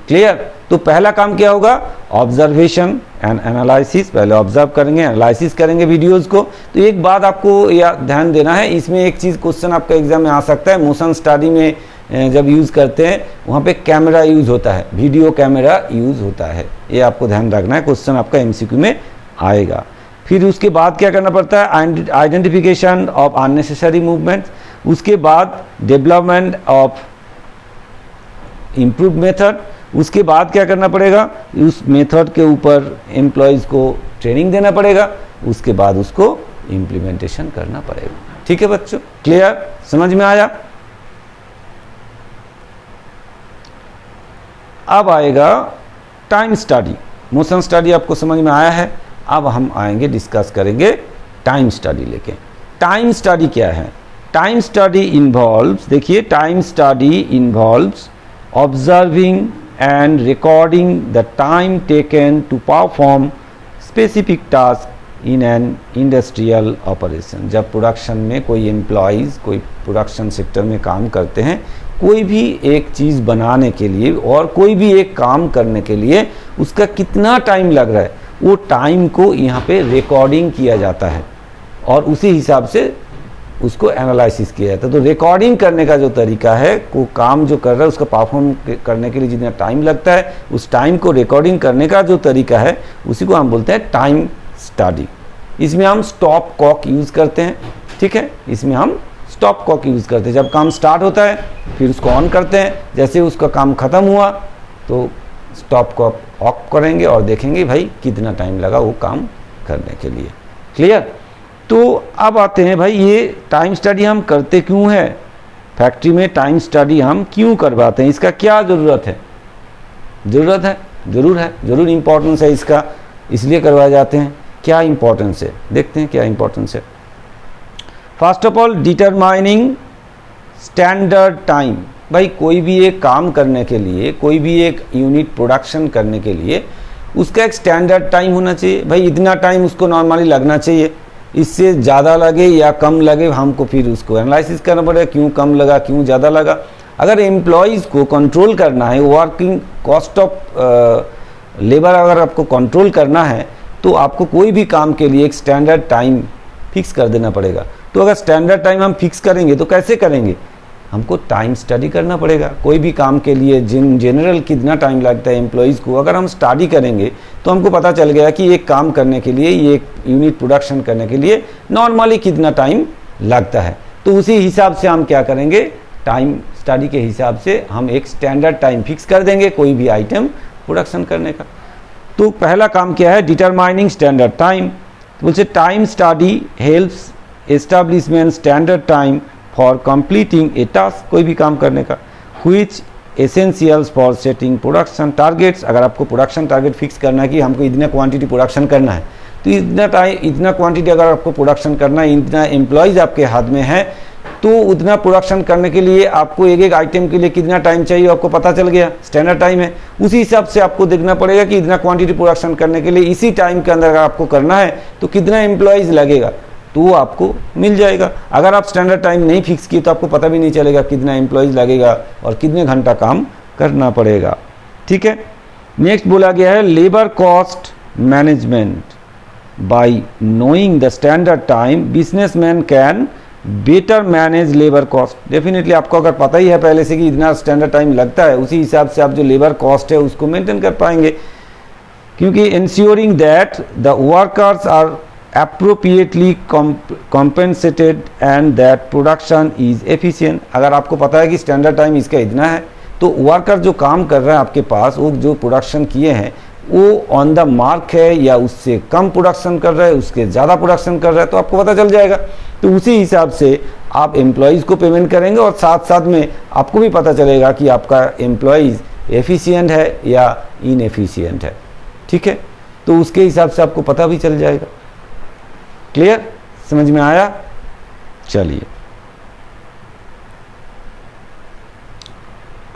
क्लियर? तो पहला काम क्या होगा, ऑब्जर्वेशन एंड एनालिसिस। पहले ऑब्जर्व करेंगे, एनालिसिस करेंगे वीडियोस को। तो एक बात आपको या ध्यान देना है, इसमें एक चीज़ क्वेश्चन आपका एग्जाम में आ सकता है। मोशन स्टडी में जब यूज़ करते हैं वहाँ पे कैमरा यूज़ होता है, वीडियो कैमरा यूज़ होता है, ये आपको ध्यान रखना है, क्वेश्चन आपका एमसीक्यू में आएगा। फिर उसके बाद क्या करना पड़ता है, आइडेंटिफिकेशन ऑफ अननेसेसरी मूवमेंट्स, उसके बाद डेवलपमेंट ऑफ इम्प्रूव मेथड, उसके बाद क्या करना पड़ेगा, उस मेथड के ऊपर एम्प्लॉयज़ को ट्रेनिंग देना पड़ेगा, उसके बाद उसको इम्प्लीमेंटेशन करना पड़ेगा। ठीक है बच्चों, क्लियर, समझ में आया। अब आएगा टाइम स्टडी। मोशन स्टडी आपको समझ में आया है, अब हम आएंगे डिस्कस करेंगे टाइम स्टडी लेके। टाइम स्टडी क्या है? टाइम स्टडी इन्वॉल्व्स, देखिए time study involves observing and recording the time taken to perform specific task in an industrial operation. जब प्रोडक्शन में कोई एम्प्लॉयज़ कोई प्रोडक्शन सेक्टर में काम करते हैं, कोई भी एक चीज़ बनाने के लिए और कोई भी एक काम करने के लिए उसका कितना टाइम लग रहा है, वो टाइम को यहाँ पे रिकॉर्डिंग किया जाता है और उसी हिसाब से उसको एनालिसिस किया जाता है। तो रिकॉर्डिंग करने का जो तरीका है, वो काम जो कर रहा है उसका परफॉर्म करने के लिए जितना टाइम लगता है, उस टाइम को रिकॉर्डिंग करने का जो तरीका है, उसी को हम बोलते हैं टाइम स्टडी। इसमें हम स्टॉप क्लॉक यूज़ करते हैं। ठीक है, इसमें हम स्टॉप क्लॉक यूज़ करते हैं। जब काम स्टार्ट होता है फिर उसको ऑन करते हैं, जैसे उसका काम ख़त्म हुआ तो स्टॉप क्लॉक ऑफ करेंगे और देखेंगे भाई कितना टाइम लगा वो काम करने के लिए। क्लियर। तो अब आते हैं भाई, ये टाइम स्टडी हम करते क्यों है, फैक्ट्री में टाइम स्टडी हम क्यों करवाते हैं, इसका क्या ज़रूरत है? ज़रूरत है, ज़रूर इम्पोर्टेंस है इसका, इसलिए करवाए जाते हैं। क्या इम्पोर्टेंस है, देखते हैं क्या इम्पोर्टेंस है। First of all, determining standard time. भाई कोई भी एक काम करने के लिए, कोई भी एक यूनिट प्रोडक्शन करने के लिए उसका एक स्टैंडर्ड टाइम होना चाहिए। भाई इतना टाइम उसको नॉर्मली लगना चाहिए, इससे ज़्यादा लगे या कम लगे हमको फिर उसको एनालिसिस करना पड़ेगा, क्यों कम लगा क्यों ज़्यादा लगा। अगर एम्प्लॉयज़ को कंट्रोल करना है, वर्किंग कॉस्ट ऑफ लेबर अगर आपको कंट्रोल करना है, तो आपको कोई भी काम के लिए एक स्टैंडर्ड टाइम फिक्स कर देना पड़ेगा। तो अगर स्टैंडर्ड टाइम हम फिक्स करेंगे तो कैसे करेंगे, हमको टाइम स्टडी करना पड़ेगा। कोई भी काम के लिए जनरल कितना टाइम लगता है एम्प्लॉयज़ को, अगर हम स्टडी करेंगे तो हमको पता चल गया कि एक काम करने के लिए, ये एक यूनिट प्रोडक्शन करने के लिए नॉर्मली कितना टाइम लगता है। तो उसी हिसाब से हम क्या करेंगे, टाइम स्टडी के हिसाब से हम एक स्टैंडर्ड टाइम फिक्स कर देंगे कोई भी आइटम प्रोडक्शन करने का। तो पहला काम क्या है, डिटरमाइनिंग स्टैंडर्ड टाइम। बोलते time study helps establishment standard time for completing A task, कोई भी काम करने का, which essentials for setting production targets. अगर आपको प्रोडक्शन टारगेट फिक्स करना है कि हमको इतना क्वांटिटी प्रोडक्शन करना है, तो इतना क्वांटिटी अगर आपको प्रोडक्शन करना है, इतना एम्प्लॉयज़ आपके हाथ में है, तो उतना प्रोडक्शन करने के लिए आपको एक एक आइटम के लिए कितना टाइम चाहिए आपको पता चल गया, स्टैंडर्ड टाइम है। उसी हिसाब से आपको देखना पड़ेगा कि इतना क्वांटिटी प्रोडक्शन करने के लिए इसी टाइम के अंदर अगर आपको करना है तो कितना एम्प्लॉयज़ लगेगा, तो वो आपको मिल जाएगा। अगर आप स्टैंडर्ड टाइम नहीं फिक्स किए तो आपको पता भी नहीं चलेगा कितना एम्प्लॉयज़ लगेगा और कितने घंटा काम करना पड़ेगा। ठीक है। नेक्स्ट बोला गया है labour cost management. Bye knowing the standard time businessman can better manage labour cost. Definitely आपको अगर पता ही है पहले से कि इतना स्टैंडर्ड टाइम लगता है, उसी हिसाब से आप जो लेबर कॉस्ट है उसको मेंटेन कर पाएंगे, क्योंकि ensuring that the workers are appropriately compensated and that production is efficient। अगर आपको पता है कि स्टैंडर्ड टाइम इसका इतना है, तो वर्कर जो काम कर रहा है आपके पास, वो जो प्रोडक्शन किए हैं वो ऑन द मार्क है या उससे कम प्रोडक्शन कर रहा है, उसके ज़्यादा प्रोडक्शन कर रहा है, तो आपको पता चल जाएगा। तो उसी हिसाब से आप एम्प्लॉयज़ को पेमेंट करेंगे और साथ साथ में आपको भी पता चलेगा कि आपका एम्प्लॉयज़ एफिशिएंट है या इनएफिशिएंट है। ठीक है, तो उसके हिसाब से आपको पता भी चल जाएगा। क्लियर, समझ में आया। चलिए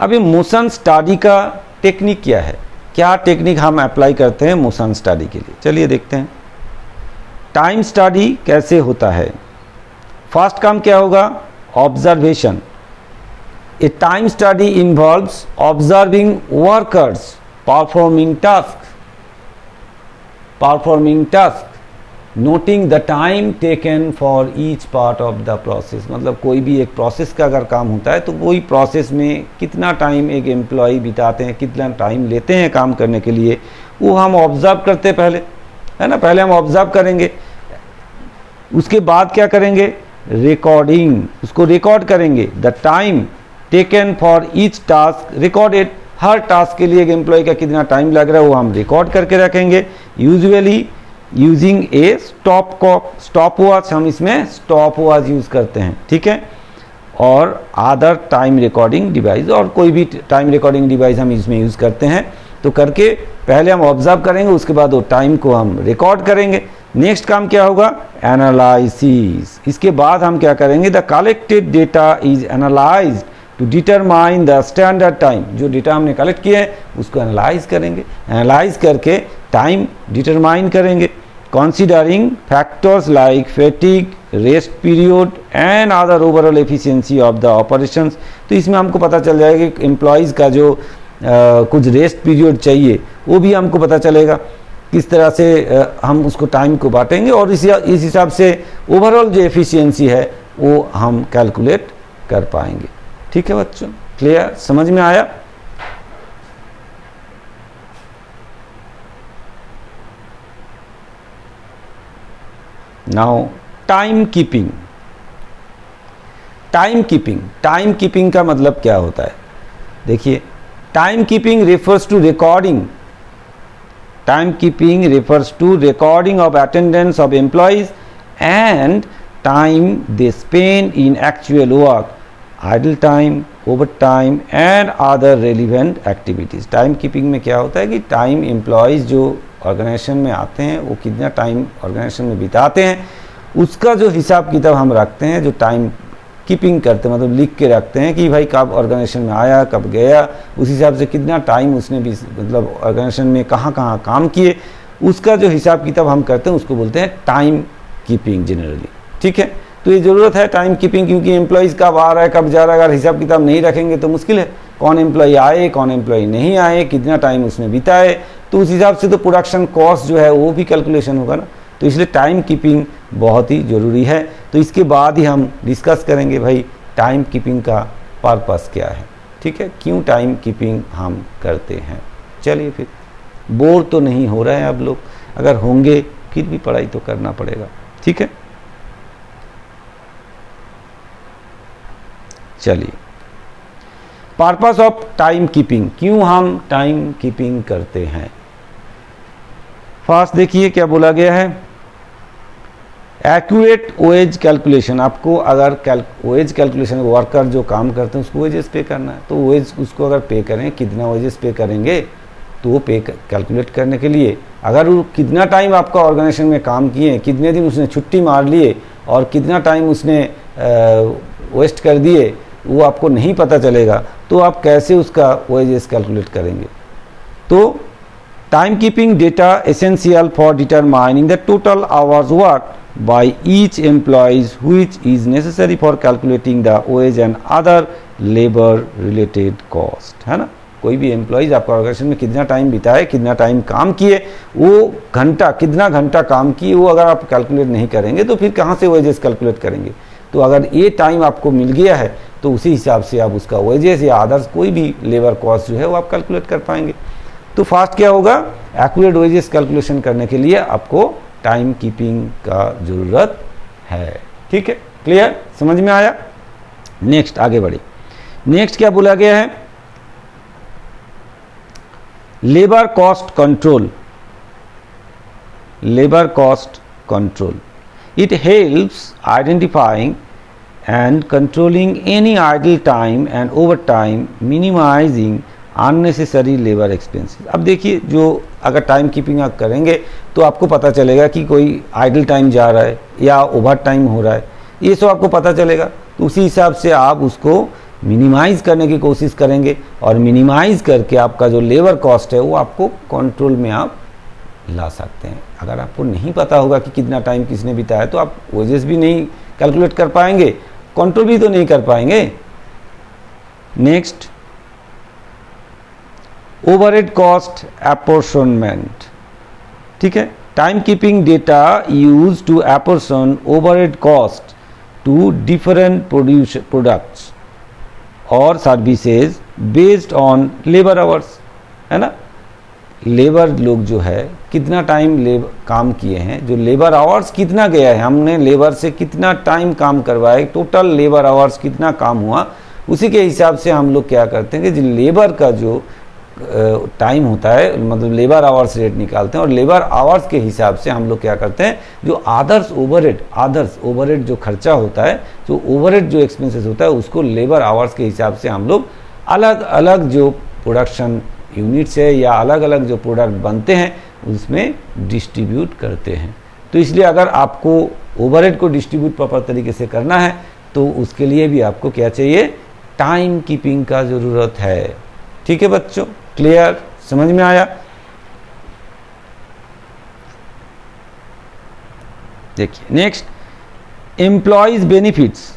अभी मोशन स्टडी का टेक्निक क्या है, क्या टेक्निक हम अप्लाई करते हैं मोशन स्टडी के लिए, चलिए देखते हैं। टाइम स्टडी कैसे होता है। फर्स्ट काम क्या होगा, observation. A time study involves observing workers performing task noting the time taken for each part of the process. मतलब कोई भी एक प्रोसेस का अगर काम होता है तो वही प्रोसेस में कितना टाइम एक एम्प्लॉय बिताते हैं, कितना टाइम लेते हैं काम करने के लिए, वो हम ऑब्जर्व करते हैं पहले, है ना। पहले हम ऑब्जर्व करेंगे, उसके बाद क्या करेंगे, रिकॉर्डिंग, उसको रिकॉर्ड करेंगे। The time taken for each task recorded, her task के लिए एक एम्प्लॉय का कितना टाइम लग रहा है वो हम रिकॉर्ड करके रखेंगे, यूजुअली यूजिंग ए स्टॉप वॉच, हम इसमें स्टॉप वॉच यूज़ करते हैं, ठीक है, और अदर टाइम रिकॉर्डिंग डिवाइस, और कोई भी टाइम रिकॉर्डिंग डिवाइस हम इसमें यूज़ करते हैं। तो करके पहले हम ऑब्जर्व करेंगे, उसके बाद वो टाइम को हम रिकॉर्ड करेंगे। नेक्स्ट काम क्या होगा, एनालिसिस। इसके बाद हम क्या करेंगे, the collected data is analysed to determine the standard time. जो डेटा हमने कलेक्ट किया है उसको एनालाइज करेंगे, एनालाइज करके टाइम डिटरमाइन करेंगे, considering factors like fatigue, rest period and other overall efficiency of the operations। तो इसमें हमको पता चल जाएगा कि एम्प्लॉयज़ का जो कुछ रेस्ट पीरियड चाहिए वो भी हमको पता चलेगा, किस तरह से हम उसको टाइम को बांटेंगे, और इस हिसाब से ओवरऑल जो एफिशिएंसी है वो हम कैलकुलेट कर पाएंगे। ठीक है बच्चों, क्लियर, समझ में आया? Now time keeping. Time keeping का मतलब क्या होता है? देखिए, time keeping refers to recording. Time keeping refers to recording of attendance of employees and time they spend in actual work, idle time, over time and other relevant activities. Time keeping में क्या होता है कि टाइम एम्प्लॉयज़ जो ऑर्गेनाइजेशन में आते हैं वो कितना टाइम ऑर्गेनाइजेशन में बिताते हैं उसका जो हिसाब किताब हम रखते हैं, जो टाइम कीपिंग करते हैं, मतलब लिख के रखते हैं कि भाई कब ऑर्गेनाइजेशन में आया, कब गया, उस हिसाब से कितना टाइम उसने भी मतलब ऑर्गेनाइजेशन में कहाँ कहाँ काम किए, उसका जो हिसाब किताब हम करते हैं उसको बोलते हैं टाइम कीपिंग जनरली। ठीक है, तो ये ज़रूरत है टाइम कीपिंग, क्योंकि एम्प्लॉयज़ कब आ रहा है कब जा रहा है, अगर हिसाब किताब नहीं रखेंगे तो मुश्किल है, कौन एम्प्लॉय आए कौन एम्प्लॉय नहीं आए, कितना टाइम उसने बिताए, तो उस हिसाब से तो प्रोडक्शन कॉस्ट जो है वो भी कैलकुलेशन होगा ना। तो इसलिए टाइम कीपिंग बहुत ही ज़रूरी है। तो इसके बाद ही हम डिस्कस करेंगे भाई टाइम कीपिंग का पर्पस क्या है, ठीक है, क्यों टाइम कीपिंग हम करते हैं। चलिए फिर, बोर तो नहीं हो रहे हैं अब लोग, अगर होंगे फिर भी पढ़ाई तो करना पड़ेगा। ठीक है, चलिए, पर्पस ऑफ टाइम कीपिंग, क्यों हम टाइम कीपिंग करते हैं। फर्स्ट देखिए क्या बोला गया है, एक्यूरेट वेज कैलकुलेशन। आपको अगर वेज कैलकुलेशन, वर्कर जो काम करते हैं उसको वेजेस पे करना है, तो वेज उसको अगर पे करें, कितना वेजेस पे करेंगे तो वो पे कैलकुलेट करने के लिए, अगर वो कितना टाइम आपका ऑर्गेनाइजेशन में काम किए, कितने दिन उसने छुट्टी मार लिए और कितना टाइम उसने वेस्ट कर दिए, वो आपको नहीं पता चलेगा, तो आप कैसे उसका वेजेस कैलकुलेट करेंगे। तो time keeping data essential for determining the total hours work by each employees which is necessary for calculating the ways and other labour related cost, है ना। कोई भी एम्प्लॉयज आपका ऑर्गेनाइजेशन में कितना टाइम बिताए, कितना टाइम काम किए, वो घंटा कितना घंटा काम किए, वो अगर आप कैलकुलेट नहीं करेंगे तो फिर कहाँ से वेजेस कैलकुलेट करेंगे। तो अगर ये टाइम आपको मिल गया है तो उसी हिसाब से आप उसका वेजेस या अदर्स कोई भी लेबर कॉस्ट जो है वो आप कैलकुलेट कर पाएंगे। तो फास्ट क्या होगा, एक्यूरेट वेजेस कैलकुलेशन करने के लिए आपको टाइम कीपिंग का ज़रूरत है। ठीक है, क्लियर, समझ में आया। नेक्स्ट आगे बढ़े, नेक्स्ट क्या बोला गया है, labour cost control. Labour cost control, it helps identifying and controlling any idle time and overtime, minimizing unnecessary labor expenses। अब देखिए, जो अगर टाइम कीपिंग आप करेंगे तो आपको पता चलेगा कि कोई आइडल टाइम जा रहा है या ओवर टाइम हो रहा है, ये सब आपको पता चलेगा। तो उसी हिसाब से आप उसको मिनिमाइज़ करने की कोशिश करेंगे, और मिनिमाइज़ करके आपका जो लेबर कॉस्ट है वो आपको कंट्रोल में आप ला सकते हैं। अगर आपको नहीं पता होगा कि कितना टाइम किसने बिताया तो आप वेजेस भी नहीं कैलकुलेट कर पाएंगे, कंट्रोल भी तो नहीं कर पाएंगे। Next, overhead cost apportionment. ठीक है, time keeping data use to apportion overhead cost to different products और services based on labour hours, है ना। लेबर लोग जो है कितना टाइम काम किए हैं, जो लेबर आवर्स कितना गया है, हमने लेबर से कितना टाइम काम करवाए, टोटल लेबर आवर्स कितना काम हुआ, उसी के हिसाब से हम लोग क्या करते हैं कि जो लेबर का जो टाइम होता है, मतलब लेबर आवर्स रेट निकालते हैं, और लेबर आवर्स के हिसाब से हम लोग क्या करते हैं, जो आदर्श ओवरहेड जो खर्चा होता है, जो ओवरहेड जो एक्सपेंसेस होता है, उसको लेबर आवर्स के हिसाब से हम लोग अलग अलग जो प्रोडक्शन यूनिट्स है या अलग अलग जो प्रोडक्ट बनते हैं उसमें डिस्ट्रीब्यूट करते हैं। तो इसलिए अगर आपको ओवरहेड को डिस्ट्रीब्यूट प्रॉपर तरीके से करना है तो उसके लिए भी आपको क्या चाहिए, टाइम कीपिंग का ज़रूरत है। ठीक है बच्चों, क्लियर, समझ में आया? देखिए नेक्स्ट, एम्प्लॉयज बेनिफिट्स।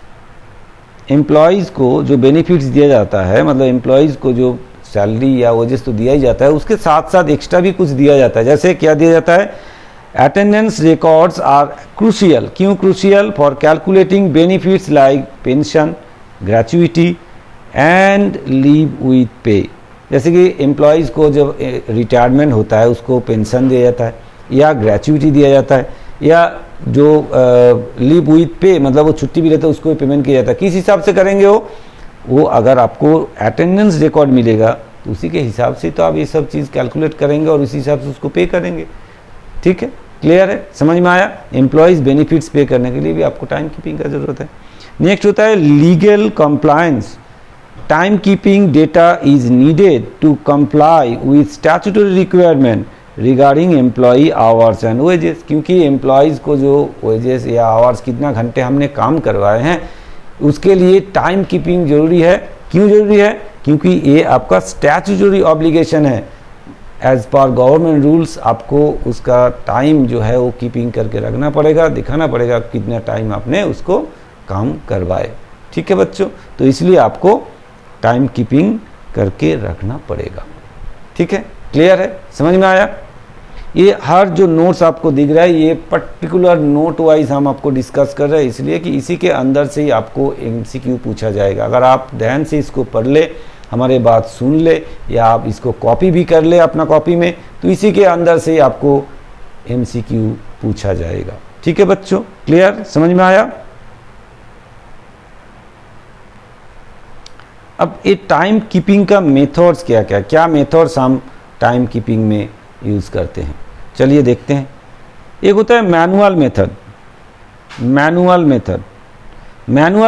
एम्प्लॉयज़ को जो बेनिफिट्स दिया जाता है, मतलब एम्प्लॉयज़ को जो सैलरी या वेजेस तो दिया ही जाता है, उसके साथ साथ एक्स्ट्रा भी कुछ दिया जाता है। जैसे क्या दिया जाता है, अटेंडेंस रिकॉर्ड्स आर क्रूशियल। क्यों crucial? For calculating benefits like pension, gratuity and leave with पे। जैसे कि एम्प्लॉयज़ को जब रिटायरमेंट होता है उसको पेंशन दिया जाता है या ग्रेचुइटी दिया जाता है, या जो लीव विथ पे मतलब वो छुट्टी भी रहता है उसको पेमेंट किया जाता है। किस हिसाब से करेंगे वो अगर आपको अटेंडेंस रिकॉर्ड मिलेगा तो उसी के हिसाब से तो आप ये सब चीज़ कैलकुलेट करेंगे और उसी हिसाब से उसको पे करेंगे। ठीक है, क्लियर है, समझ में आया? एम्प्लॉयज़ बेनिफिट्स पे करने के लिए भी आपको टाइम कीपिंग का ज़रूरत है। नेक्स्ट होता है legal compliance. Time keeping data is needed to comply with statutory requirement regarding employee hours and wages. क्योंकि एम्प्लॉयज़ को जो वेजेस या आवर्स कितना घंटे हमने काम करवाए हैं उसके लिए टाइम कीपिंग जरूरी है। क्यों जरूरी है? क्योंकि ये आपका स्टैट्यूटरी ऑब्लिगेशन है। एज पर गवर्नमेंट रूल्स आपको उसका टाइम जो है वो कीपिंग करके रखना पड़ेगा, दिखाना पड़ेगा कितना टाइम आपने उसको काम करवाए। ठीक है बच्चों, तो इसलिए आपको टाइम कीपिंग करके रखना पड़ेगा। ठीक है, क्लियर है, समझ में आया? ये हर जो नोट्स आपको दिख रहा है ये पर्टिकुलर नोट वाइज हम आपको डिस्कस कर रहे हैं, इसलिए कि इसी के अंदर से ही आपको एमसीक्यू पूछा जाएगा। अगर आप ध्यान से इसको पढ़ ले, हमारे बात सुन ले, या आप इसको कॉपी भी कर ले अपना कॉपी में, तो इसी के अंदर से ही आपको एमसीक्यू पूछा जाएगा। ठीक है बच्चों, क्लियर, समझ में आया? अब ये टाइम कीपिंग का मेथड्स क्या मेथड्स हम टाइम कीपिंग में यूज़ करते हैं, चलिए देखते हैं। एक होता है मैनुअल मेथड। मैनुअल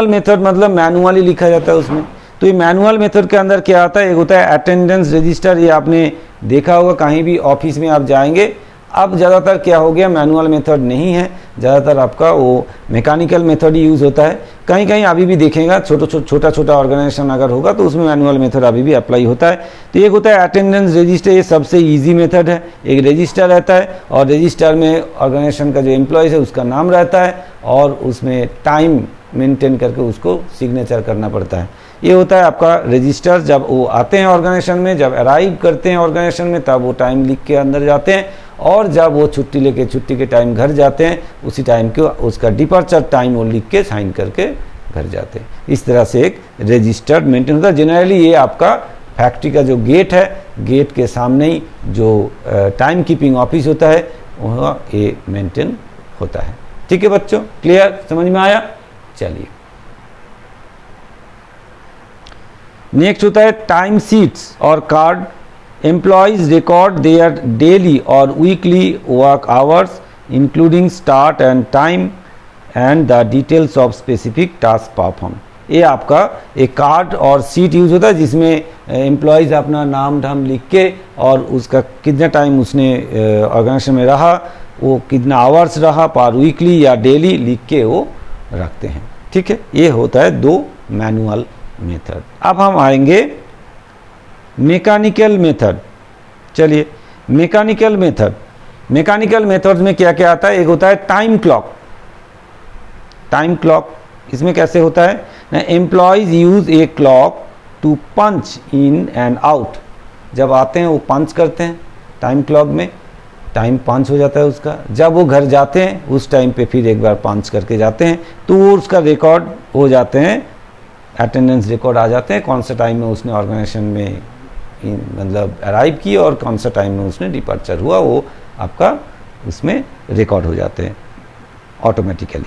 मेथड मतलब मैनुअली लिखा जाता है उसमें। तो ये मैनुअल मेथड के अंदर क्या आता है, एक होता है अटेंडेंस रजिस्टर। ये आपने देखा होगा कहीं भी ऑफिस में आप जाएंगे। अब ज़्यादातर क्या हो गया, मैनुअल मेथड नहीं है, ज़्यादातर आपका वो मैकेनिकल मेथड ही यूज़ होता है। कहीं कहीं अभी भी देखेगा छोटा ऑर्गेनाइजेशन अगर होगा तो उसमें मैनुअल मेथड अभी भी अप्लाई होता है। तो एक होता है अटेंडेंस रजिस्टर, ये सबसे ईजी मेथड है। एक रजिस्टर रहता है और रजिस्टर में ऑर्गेनाइजेशन का जो एम्प्लॉयज़ है उसका नाम रहता है और उसमें टाइम मेंटेन करके उसको सिग्नेचर करना पड़ता है। ये होता है आपका रजिस्टर। जब वो आते हैं ऑर्गेनाइजेशन में, जब अराइव करते हैं ऑर्गेनाइजेशन में, तब वो टाइम लिख के अंदर जाते हैं, और जब वो छुट्टी के टाइम घर जाते हैं उसी टाइम के उसका डिपार्चर टाइम वो लिख के साइन करके घर जाते हैं। इस तरह से एक रजिस्टर्ड मेंटेन होता है। जनरली ये आपका फैक्ट्री का जो गेट है, गेट के सामने ही जो टाइम कीपिंग ऑफिस होता है वह ये मेंटेन होता है। ठीक है बच्चों, क्लियर, समझ में आया? चलिए नेक्स्ट होता है टाइम शीट्स और card. Employees record their daily or weekly work hours including start and time and the details of specific task performed। ये आपका एक कार्ड और सीट यूज़ होता है जिसमें एम्प्लॉयज़ अपना नाम धाम लिख के और उसका कितना टाइम उसने ऑर्गेनाइजेशन में रहा, वो कितना आवर्स रहा पर वीकली या डेली लिख के वो रखते हैं। ठीक है, ये होता है दो मैनुअल मेथड। अब हम आएंगे मैकेनिकल मेथड। चलिए मैकेनिकल मेथड्स में क्या क्या आता है, एक होता है टाइम क्लॉक। इसमें कैसे होता है ना, employees use a clock to punch in and out. जब आते हैं वो पंच करते हैं टाइम क्लॉक में, टाइम पंच हो जाता है उसका। जब वो घर जाते हैं उस टाइम पे फिर एक बार पंच करके जाते हैं तो वो उसका रिकॉर्ड हो जाते हैं, अटेंडेंस रिकॉर्ड आ जाते हैं, कौन सा टाइम में उसने ऑर्गेनाइजेशन में मतलब अराइव की और कौन सा टाइम में उसने डिपार्चर हुआ, वो आपका उसमें रिकॉर्ड हो जाते हैं ऑटोमेटिकली।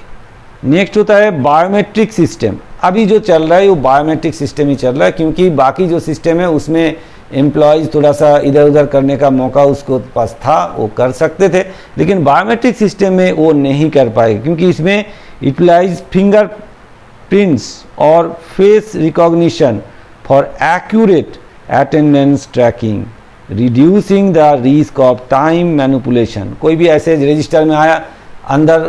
नेक्स्ट होता है बायोमेट्रिक सिस्टम। अभी जो चल रहा है वो बायोमेट्रिक सिस्टम ही चल रहा है, क्योंकि बाकी जो सिस्टम है उसमें एम्प्लॉयज़ थोड़ा सा इधर उधर करने का मौका उसको पास था, वो कर सकते थे, लेकिन बायोमेट्रिक सिस्टम में वो नहीं कर पाए क्योंकि इसमें यूटिलाइज फिंगर प्रिंट्स और face recognition for accurate attendance tracking, reducing the risk of time manipulation. कोई भी ऐसे रजिस्टर में आया, अंदर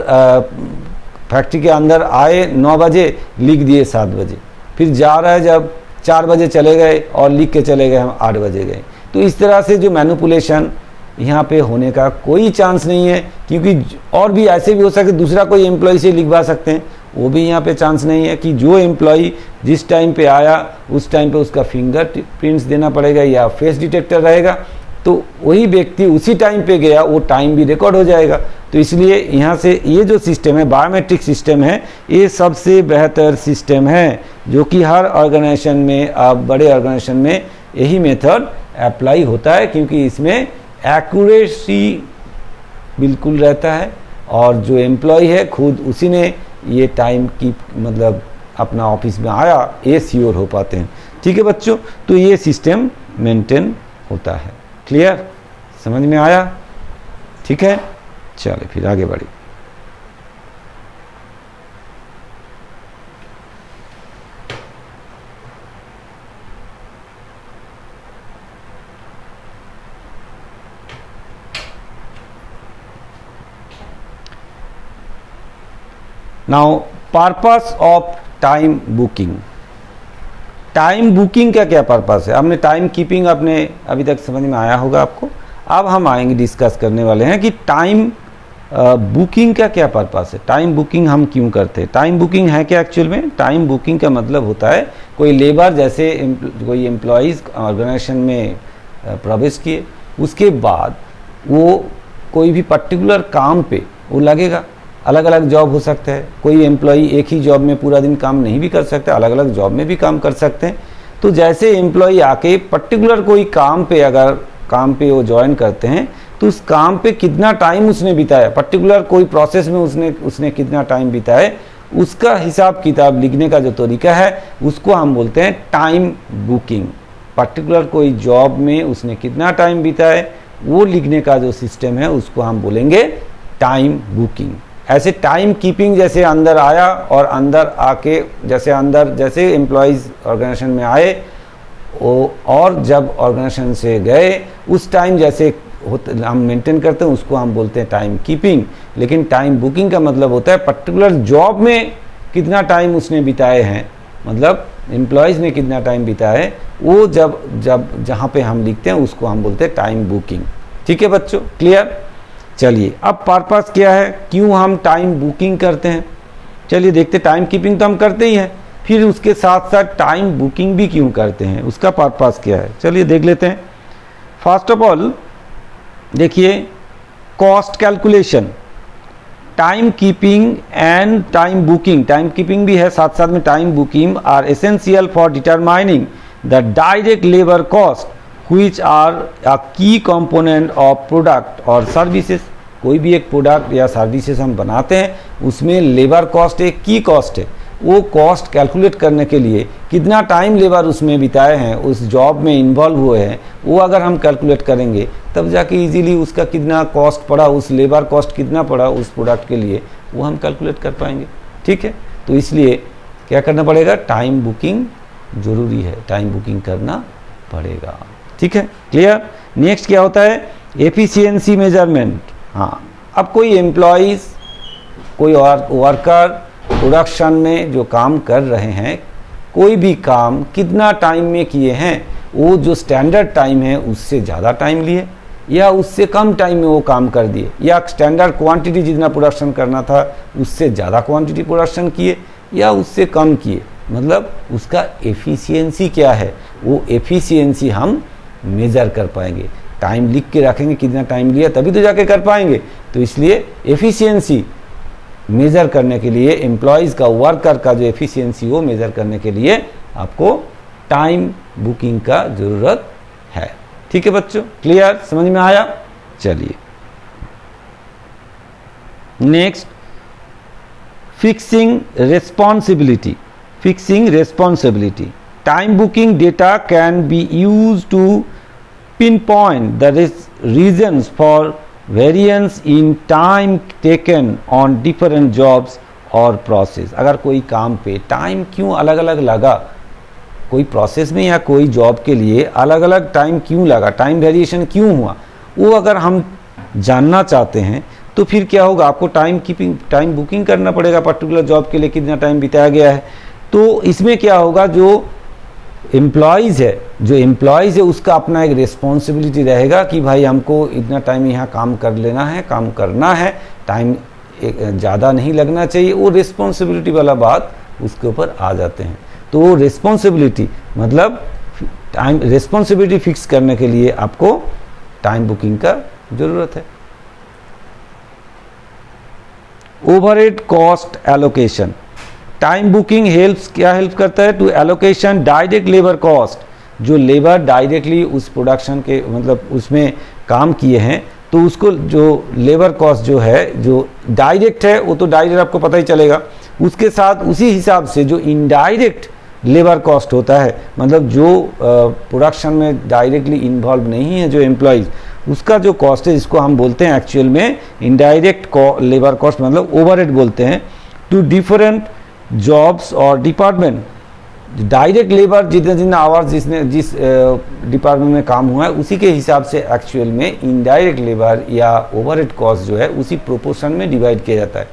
फैक्ट्री के अंदर आए 9 बजे, लिख दिए 7 बजे, फिर जा रहा है जब 4 बजे चले गए और लिख के चले गए हम 8 बजे गए। तो इस तरह से जो मैनिपुलेशन यहाँ पे होने का कोई चांस नहीं है, क्योंकि और भी ऐसे भी हो सकते दूसरा कोई एम्प्लॉय से लिखवा सकते हैं, वो भी यहाँ पे चांस नहीं है कि जो एम्प्लॉय जिस टाइम पे आया उस टाइम पे उसका फिंगर प्रिंट्स देना पड़ेगा या फेस डिटेक्टर रहेगा, तो वही व्यक्ति उसी टाइम पे गया, वो टाइम भी रिकॉर्ड हो जाएगा। तो इसलिए यहाँ से ये जो सिस्टम है, बायोमेट्रिक सिस्टम है, ये सबसे बेहतर सिस्टम है जो कि हर ऑर्गेनाइजेशन में, अब बड़े ऑर्गेनाइजेशन में यही मेथड अप्लाई होता है, क्योंकि इसमें एक्यूरेसी बिल्कुल रहता है और जो एम्प्लॉय है खुद उसी ने ये टाइम की मतलब अपना ऑफिस में आया, ये श्योर हो पाते हैं। ठीक है बच्चों, तो ये सिस्टम मेंटेन होता है। क्लियर, समझ में आया? ठीक है, चलिए फिर आगे बढ़ी। Now purpose of time booking. Time booking का क्या पर्पस है? आपने टाइम कीपिंग अपने अभी तक समझ में आया होगा आपको। अब हम आएंगे, डिस्कस करने वाले हैं कि टाइम बुकिंग का क्या पर्पस है, टाइम बुकिंग हम क्यों करते हैं, टाइम बुकिंग है क्या एक्चुअल में। टाइम बुकिंग का मतलब होता है कोई लेबर, जैसे कोई एम्प्लॉयज़ ऑर्गेनाइजेशन में प्रवेश किए, उसके बाद वो कोई भी पर्टिकुलर काम पे वो लगेगा। अलग अलग जॉब हो सकता है, कोई एम्प्लॉई एक ही जॉब में पूरा दिन काम नहीं भी कर सकता, अलग अलग जॉब में भी काम कर सकते हैं। तो जैसे एम्प्लॉई आके पर्टिकुलर कोई काम पे, अगर काम पे वो ज्वाइन करते हैं, तो उस काम पे कितना टाइम उसने बिताया, पर्टिकुलर कोई प्रोसेस में उसने कितना टाइम बिताया, उसका हिसाब किताब लिखने का जो तरीका है उसको हम बोलते हैं टाइम बुकिंग। पर्टिकुलर कोई जॉब में उसने कितना टाइम बिताया वो लिखने का जो सिस्टम है उसको हम बोलेंगे टाइम बुकिंग। ऐसे टाइम कीपिंग, जैसे अंदर आया और अंदर आके जैसे एम्प्लॉयज़ ऑर्गेनाइजेशन में आए और जब ऑर्गेनाइजेशन से गए उस टाइम जैसे हम मेंटेन करते हैं उसको हम बोलते हैं टाइम कीपिंग। लेकिन टाइम बुकिंग का मतलब होता है पर्टिकुलर जॉब में कितना टाइम उसने बिताए हैं, मतलब एम्प्लॉयज़ ने कितना टाइम बिताया है, वो जब जहाँ पे हम लिखते हैं उसको हम बोलते हैं टाइम बुकिंग। ठीक है बच्चों, क्लियर? चलिए, अब पर्पस क्या है, क्यों हम टाइम बुकिंग करते हैं? चलिए देखते, टाइम कीपिंग तो हम करते ही हैं, फिर उसके साथ साथ टाइम बुकिंग भी क्यों करते हैं, उसका पर्पस क्या है, चलिए देख लेते हैं। फर्स्ट ऑफ ऑल देखिए, cost calculation, time keeping and time booking, time keeping भी है साथ साथ में time booking are essential for determining the direct labour cost which are a key component of product और services। कोई भी एक प्रोडक्ट या सर्विसेज हम बनाते हैं उसमें लेबर कॉस्ट एक की कॉस्ट है, वो कॉस्ट कैलकुलेट करने के लिए कितना टाइम लेबर उसमें बिताए हैं, उस जॉब में इन्वॉल्व हुए हैं, वो अगर हम कैलकुलेट करेंगे तब जाके इजीली उसका कितना कॉस्ट पड़ा, उस लेबर कॉस्ट कितना पड़ा उस प्रोडक्ट के लिए, वो हम कैलकुलेट कर पाएंगे। ठीक है, तो इसलिए क्या करना पड़ेगा, टाइम बुकिंग ज़रूरी है, टाइम बुकिंग करना पड़ेगा। ठीक है, क्लियर? नेक्स्ट क्या होता है, एफिशिएंसी मेजरमेंट। हाँ, अब कोई एम्प्लॉयज़, कोई वर्कर प्रोडक्शन में जो काम कर रहे हैं, कोई भी काम कितना टाइम में किए हैं, वो जो स्टैंडर्ड टाइम है उससे ज़्यादा टाइम लिए या उससे कम टाइम में वो काम कर दिए, या स्टैंडर्ड क्वांटिटी जितना प्रोडक्शन करना था उससे ज़्यादा क्वांटिटी प्रोडक्शन किए या उससे कम किए, मतलब उसका एफिशिएंसी क्या है, वो एफिशिएंसी हम मेज़र कर पाएंगे। टाइम लिख के रखेंगे कितना टाइम लिया तभी तो जाके कर पाएंगे। तो इसलिए एफिशिएंसी मेज़र करने के लिए, एम्प्लॉयज़ का, वर्कर का जो एफिशिएंसी वो मेज़र करने के लिए आपको टाइम बुकिंग का ज़रूरत है। ठीक है बच्चों, क्लियर, समझ में आया? चलिए next, fixing responsibility. Fixing responsibility time booking data can be use to pinpoint the reasons for variance in time taken on different jobs और process। अगर कोई काम पे टाइम क्यों अलग अलग लगा, कोई प्रोसेस में या कोई जॉब के लिए अलग अलग टाइम क्यों लगा, टाइम वेरिएशन क्यों हुआ, वो अगर हम जानना चाहते हैं तो फिर क्या होगा, आपको टाइम बुकिंग करना पड़ेगा। पर्टिकुलर जॉब के लिए कितना टाइम बिताया गया है, तो इसमें क्या होगा, जो एम्प्लॉयज़ है उसका अपना एक रिस्पॉन्सिबिलिटी रहेगा कि भाई हमको इतना टाइम यहाँ काम कर लेना है, काम करना है, टाइम ज़्यादा नहीं लगना चाहिए। वो रिस्पॉन्सिबिलिटी वाला बात उसके ऊपर आ जाते हैं। तो वो रिस्पॉन्सिबिलिटी मतलब टाइम रिस्पॉन्सिबिलिटी फिक्स करने के लिए आपको टाइम बुकिंग का ज़रूरत है। Overhead cost allocation, time booking क्या हेल्प करता है, to allocation direct labour cost, जो लेबर डायरेक्टली उस प्रोडक्शन के मतलब उसमें काम किए हैं, तो उसको जो लेबर कॉस्ट जो है, जो डायरेक्ट है वो तो डायरेक्ट आपको पता ही चलेगा, उसके साथ उसी हिसाब से जो इनडायरेक्ट लेबर कॉस्ट होता है, मतलब जो प्रोडक्शन में डायरेक्टली इन्वॉल्व नहीं है जो एम्प्लॉयज़, उसका जो कॉस्ट है जिसको हम बोलते हैं एक्चुअल में इनडायरेक्ट लेबर कॉस्ट, मतलब ओवरहेड बोलते हैं। टू डिफरेंट जॉब्स और डिपार्टमेंट, डायरेक्ट लेबर जितना आवर्स जिस डिपार्टमेंट में काम हुआ है उसी के हिसाब से एक्चुअल में इनडायरेक्ट लेबर या ओवरहेड कॉस्ट जो है उसी प्रोपोर्शन में डिवाइड किया जाता है।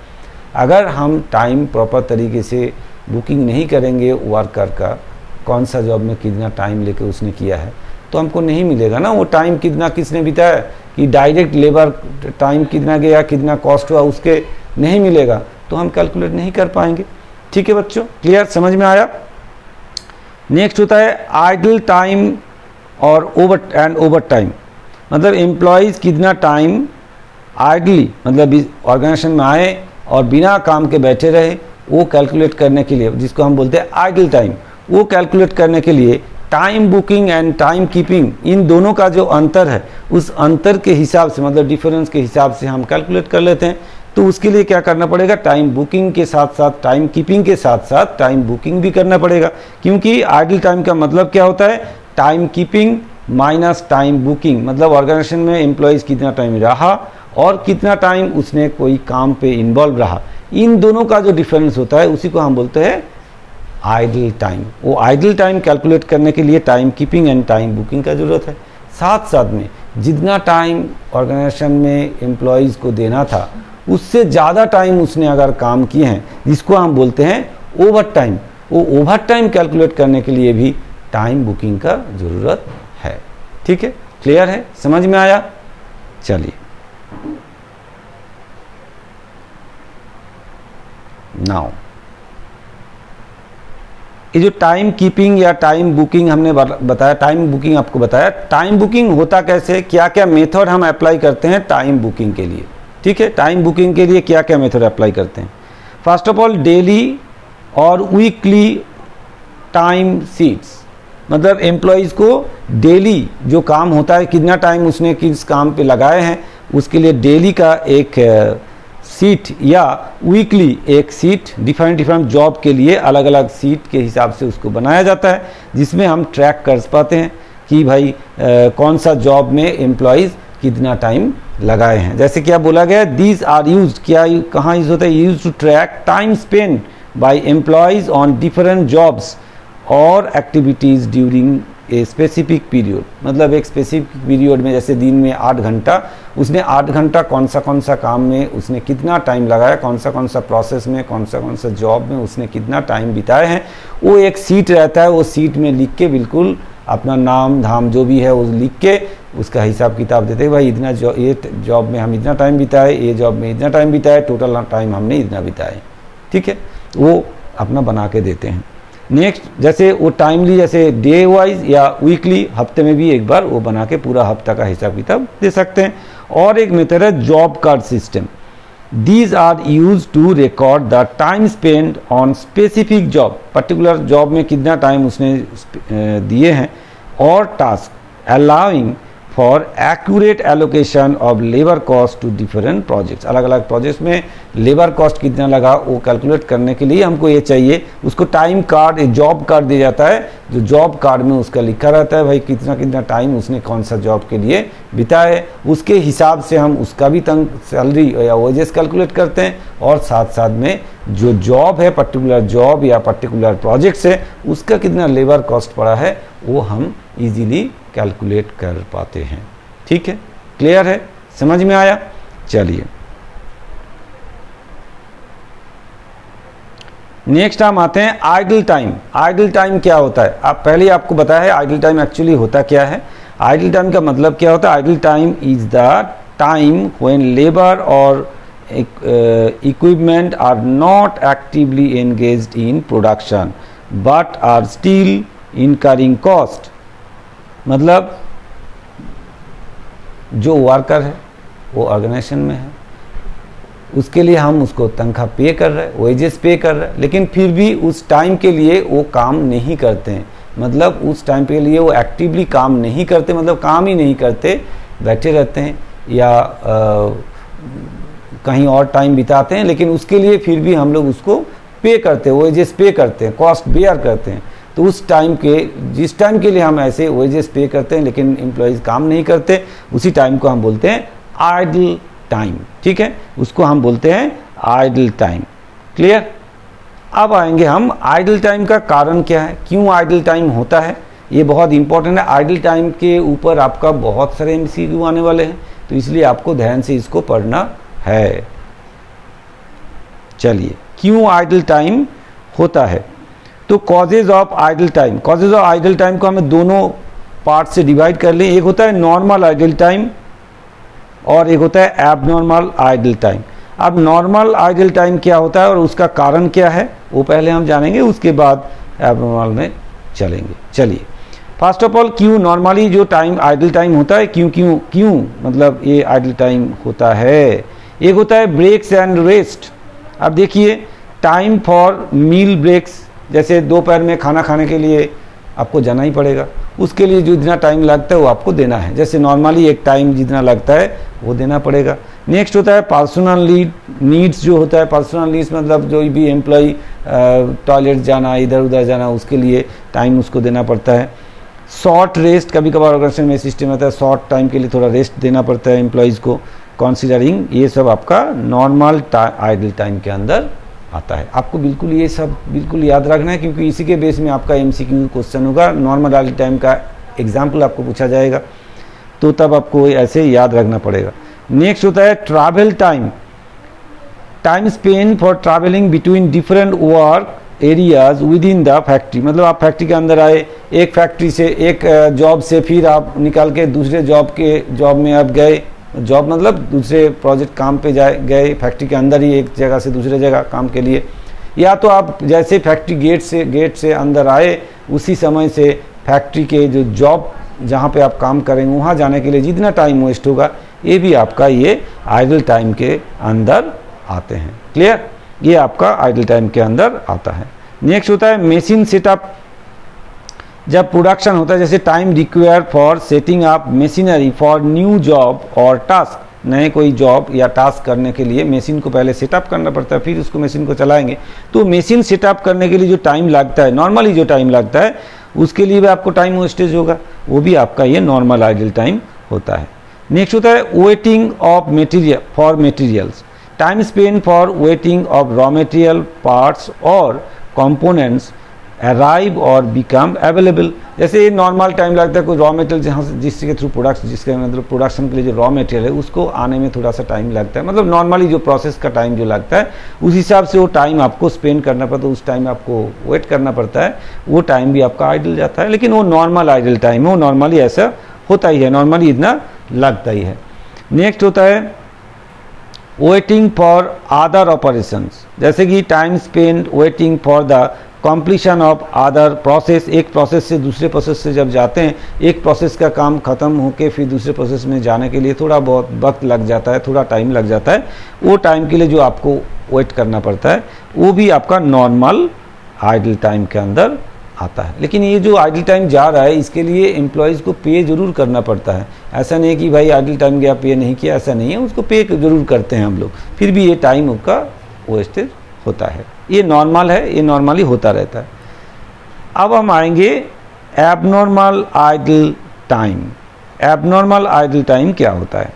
अगर हम टाइम प्रॉपर तरीके से बुकिंग नहीं करेंगे वर्कर का, कौन सा जॉब में कितना टाइम लेके उसने किया है, तो हमको नहीं मिलेगा ना वो टाइम कितना किसने बिताया, कि डायरेक्ट लेबर टाइम कितना गया, कितना कॉस्ट हुआ, उसके नहीं मिलेगा, तो हम कैलकुलेट नहीं कर पाएंगे। ठीक है बच्चों, क्लियर, समझ में आया। नेक्स्ट होता है आइडल टाइम और ओवर टाइम, मतलब एम्प्लॉयज़ कितना टाइम आइडली मतलब ऑर्गेनाइजेशन में आए और बिना काम के बैठे रहे, वो कैलकुलेट करने के लिए, जिसको हम बोलते हैं आइडल टाइम, वो कैलकुलेट करने के लिए time booking and time keeping, इन दोनों का जो अंतर है उस अंतर के हिसाब से मतलब डिफरेंस के हिसाब से हम कैलकुलेट कर लेते हैं। तो उसके लिए क्या करना पड़ेगा, टाइम बुकिंग के साथ साथ टाइम कीपिंग के साथ साथ टाइम बुकिंग भी करना पड़ेगा, क्योंकि आइडल टाइम का मतलब क्या होता है, time keeping minus time booking, मतलब ऑर्गेनाइजेशन में एम्प्लॉयज़ कितना टाइम रहा और कितना टाइम उसने कोई काम पे इन्वॉल्व रहा, इन दोनों का जो डिफरेंस होता है उसी को हम बोलते हैं आइडल टाइम। वो आइडल टाइम कैलकुलेट करने के लिए time keeping and time booking का ज़रूरत है। साथ साथ में जितना टाइम ऑर्गेनाइजेशन में एम्प्लॉयज़ को देना था उससे ज़्यादा टाइम उसने अगर काम किए हैं, जिसको हम बोलते हैं ओवर टाइम, वो ओवर टाइम कैलकुलेट करने के लिए भी टाइम बुकिंग का ज़रूरत है। ठीक है, क्लियर है, समझ में आया। चलिए नाउ ये जो टाइम कीपिंग या टाइम बुकिंग हमने बताया, टाइम बुकिंग आपको बताया, टाइम बुकिंग होता कैसे, क्या क्या मेथड हम अप्लाई करते हैं टाइम बुकिंग के लिए। ठीक है, टाइम बुकिंग के लिए क्या क्या मेथड अप्लाई करते हैं। फर्स्ट ऑफ ऑल डेली और वीकली टाइम शीट्स, मतलब एम्प्लॉयज़ को डेली जो काम होता है, कितना टाइम उसने किस काम पे लगाए हैं, उसके लिए डेली का एक सीट या वीकली एक सीट डिफरेंट जॉब के लिए अलग अलग सीट के हिसाब से उसको बनाया जाता है, जिसमें हम ट्रैक कर पाते हैं कि भाई कौन सा जॉब में एम्प्लॉयज़ कितना टाइम लगाए हैं। जैसे क्या बोला गया, दीज आर यूज, क्या कहाँ यूज होता है, use to track time spend by employees on different jobs और activities during a specific period, मतलब एक स्पेसिफिक पीरियड में, जैसे दिन में 8 घंटा, उसने 8 घंटा कौन सा काम में उसने कितना टाइम लगाया, कौन सा प्रोसेस में, कौन सा जॉब में उसने कितना टाइम बिताए हैं, वो एक सीट रहता है, वो सीट में लिख के बिल्कुल अपना नाम धाम जो भी है वो लिख के उसका हिसाब किताब देते हैं, भाई इतना ये जॉब में हम इतना टाइम बिताए, ये जॉब में इतना टाइम बिताए, टोटल टाइम हमने इतना बिताए। ठीक है, वो अपना बना के देते हैं। नेक्स्ट, जैसे वो टाइमली, जैसे डे वाइज या वीकली, हफ्ते में भी एक बार वो बना के पूरा हफ्ता का हिसाब किताब दे सकते हैं। और एक मेथड है job card system, these are use to record the time spend on specific job, particular job में कितना टाइम उसने दिए हैं, और task allowing for accurate allocation of labour cost to different projects. अलग अलग प्रोजेक्ट्स में लेबर कॉस्ट कितना लगा वो कैलकुलेट करने के लिए हमको ये चाहिए। उसको टाइम कार्ड, एक जॉब कार्ड दिया जाता है, जो जॉब कार्ड में उसका लिखा रहता है भाई कितना कितना टाइम उसने कौन सा जॉब के लिए बिताया है। उसके हिसाब से हम उसका भी सैलरी या वेजेस कैलकुलेट करते हैं, और साथ साथ में जो जॉब है, पर्टिकुलर जॉब या पर्टिकुलर प्रोजेक्ट्स है, उसका कितना लेबर कॉस्ट पड़ा है वो हम इजीली कैलकुलेट कर पाते हैं। ठीक है, क्लियर है, समझ में आया? चलिए नेक्स्ट हम आते हैं आइडल टाइम। आइडल टाइम क्या होता है? आप पहले आपको बताया है आइडल टाइम एक्चुअली होता क्या है। आइडल टाइम का मतलब क्या होता है? Idle time is the time when labour और equipment are not actively engaged in production but are still incurring cost। मतलब जो वर्कर है वो ऑर्गेनाइजेशन में है, उसके लिए हम उसको तनख्वाह पे कर रहे हैं, वेजेस पे कर रहे हैं, लेकिन फिर भी उस टाइम के लिए वो काम नहीं करते हैं। मतलब उस टाइम के लिए वो एक्टिवली काम नहीं करते, मतलब काम ही नहीं करते, बैठे रहते हैं या कहीं और टाइम बिताते हैं, लेकिन उसके लिए फिर भी हम लोग उसको पे करते हैं, वेजेस पे करते हैं, कॉस्ट बेयर करते हैं। तो उस टाइम के, जिस टाइम के लिए हम ऐसे वेजेस पे करते हैं लेकिन एम्प्लॉयज़ काम नहीं करते, उसी टाइम को हम बोलते हैं आइडल टाइम। ठीक है, उसको हम बोलते हैं आइडल टाइम। क्लियर? अब आएंगे हम आइडल टाइम का कारण क्या है, क्यों आइडल टाइम होता है, ये बहुत इंपॉर्टेंट है। आइडल टाइम के ऊपर आपका बहुत सारे MCQ आने वाले हैं, तो इसलिए आपको ध्यान से इसको पढ़ना है। चलिए, क्यों आइडल टाइम होता है? तो causes of idle time, causes of idle time को हमें दोनों पार्ट से डिवाइड कर लें। एक होता है नॉर्मल आइडल टाइम और एक होता है एबनॉर्मल आइडल टाइम। अब नॉर्मल आइडल टाइम क्या होता है और उसका कारण क्या है वो पहले हम जानेंगे, उसके बाद एबनॉर्मल में चलेंगे। चलिए, फर्स्ट ऑफ ऑल क्यों नॉर्मली जो टाइम आइडल टाइम होता है, क्यों क्यों क्यों मतलब ये आइडल टाइम होता है? एक होता है ब्रेक्स एंड रेस्ट। अब देखिए, टाइम फॉर मील ब्रेक्स, जैसे दोपहर में खाना खाने के लिए आपको जाना ही पड़ेगा, उसके लिए जो जितना टाइम लगता है वो आपको देना है, जैसे नॉर्मली एक टाइम जितना लगता है वो देना पड़ेगा। नेक्स्ट होता है पर्सनल नीड्स, जो होता है पर्सनल नीड्स मतलब जो भी एम्प्लॉय टॉयलेट जाना, इधर उधर जाना, उसके लिए टाइम उसको देना पड़ता है। शॉर्ट रेस्ट, कभी कभार ऑर्गेनाइजेशन में सिस्टम होता है शॉर्ट टाइम के लिए थोड़ा रेस्ट देना पड़ता है एम्प्लॉयज़ को, कंसीडरिंग ये सब आपका नॉर्मल आइडल टाइम के अंदर आता है। आपको बिल्कुल ये सब बिल्कुल याद रखना है, क्योंकि इसी के बेस में आपका MCQ क्वेश्चन होगा। नॉर्मल आइडल टाइम का एग्जाम्पल आपको पूछा जाएगा, तो तब आपको ऐसे याद रखना पड़ेगा। नेक्स्ट होता है travel time, time spend for travelling between different work areas with in the factory. मतलब आप फैक्ट्री के अंदर आए, एक फैक्ट्री से एक जॉब से फिर आप निकाल के दूसरे जॉब में आप गए, जॉब मतलब दूसरे प्रोजेक्ट काम पे गए फैक्ट्री के अंदर ही, एक जगह से दूसरे जगह काम के लिए। या तो आप जैसे फैक्ट्री गेट से अंदर आए, उसी समय से फैक्ट्री के जो जॉब जहाँ पे आप काम करेंगे वहाँ जाने के लिए जितना टाइम वेस्ट होगा, ये भी आपका ये आइडल टाइम के अंदर आते हैं। क्लियर? ये आपका आइडल टाइम के अंदर आता है। नेक्स्ट होता है मशीन सेटअप, जब प्रोडक्शन होता है, जैसे time require for setting up machinery for new job और टास्क, नए कोई जॉब या टास्क करने के लिए मशीन को पहले सेटअप करना पड़ता है, फिर उसको मशीन को चलाएंगे। तो मशीन सेटअप करने के लिए जो टाइम लगता है, नॉर्मली जो टाइम लगता है, उसके लिए भी आपको टाइम वेस्टेज होगा, वो भी आपका ये नॉर्मल आइडल टाइम होता है। नेक्स्ट होता है waiting of material for materials, time spend for waiting of raw material parts और कंपोनेंट्स अराइव और बिकम अवेलेबल। जैसे नॉर्मल टाइम लगता है कोई रॉ मटेरियल जहाँ से जिसके थ्रू जिसके मतलब प्रोडक्शन के लिए जो रॉ मटेरियल है उसको आने में थोड़ा सा टाइम लगता है, मतलब नॉर्मली जो प्रोसेस का टाइम जो लगता है उस हिसाब से वो टाइम आपको स्पेंड करना पड़ता है, उस टाइम आपको वेट करना पड़ता है, वो टाइम भी आपका आइडल जाता है। लेकिन वो नॉर्मल आइडल टाइम है, वो नॉर्मली ऐसा होता ही है, नॉर्मली इतना लगता ही है। नेक्स्ट होता है वेटिंग फॉर अदर ऑपरेशंस, जैसे कि time spend waiting for the completion of other process, एक प्रोसेस से दूसरे प्रोसेस से जब जाते हैं, एक प्रोसेस का काम खत्म होके फिर दूसरे प्रोसेस में जाने के लिए थोड़ा बहुत वक्त लग जाता है, थोड़ा टाइम लग जाता है, वो टाइम के लिए जो आपको वेट करना पड़ता है वो भी आपका नॉर्मल आइडल टाइम के अंदर आता है। लेकिन ये जो आइडल टाइम जा रहा है इसके लिए एम्प्लॉयज़ को पे ज़रूर करना पड़ता है। ऐसा नहीं है कि भाई आइडल टाइम गया पे नहीं किया, ऐसा नहीं है, उसको पे ज़रूर करते हैं हम लोग, फिर भी ये टाइम उसका वेस्टेज होता है। ये नॉर्मल है, ये नॉर्मली होता रहता है। अब हम आएंगे abnormal idle time. Abnormal idle time क्या होता है,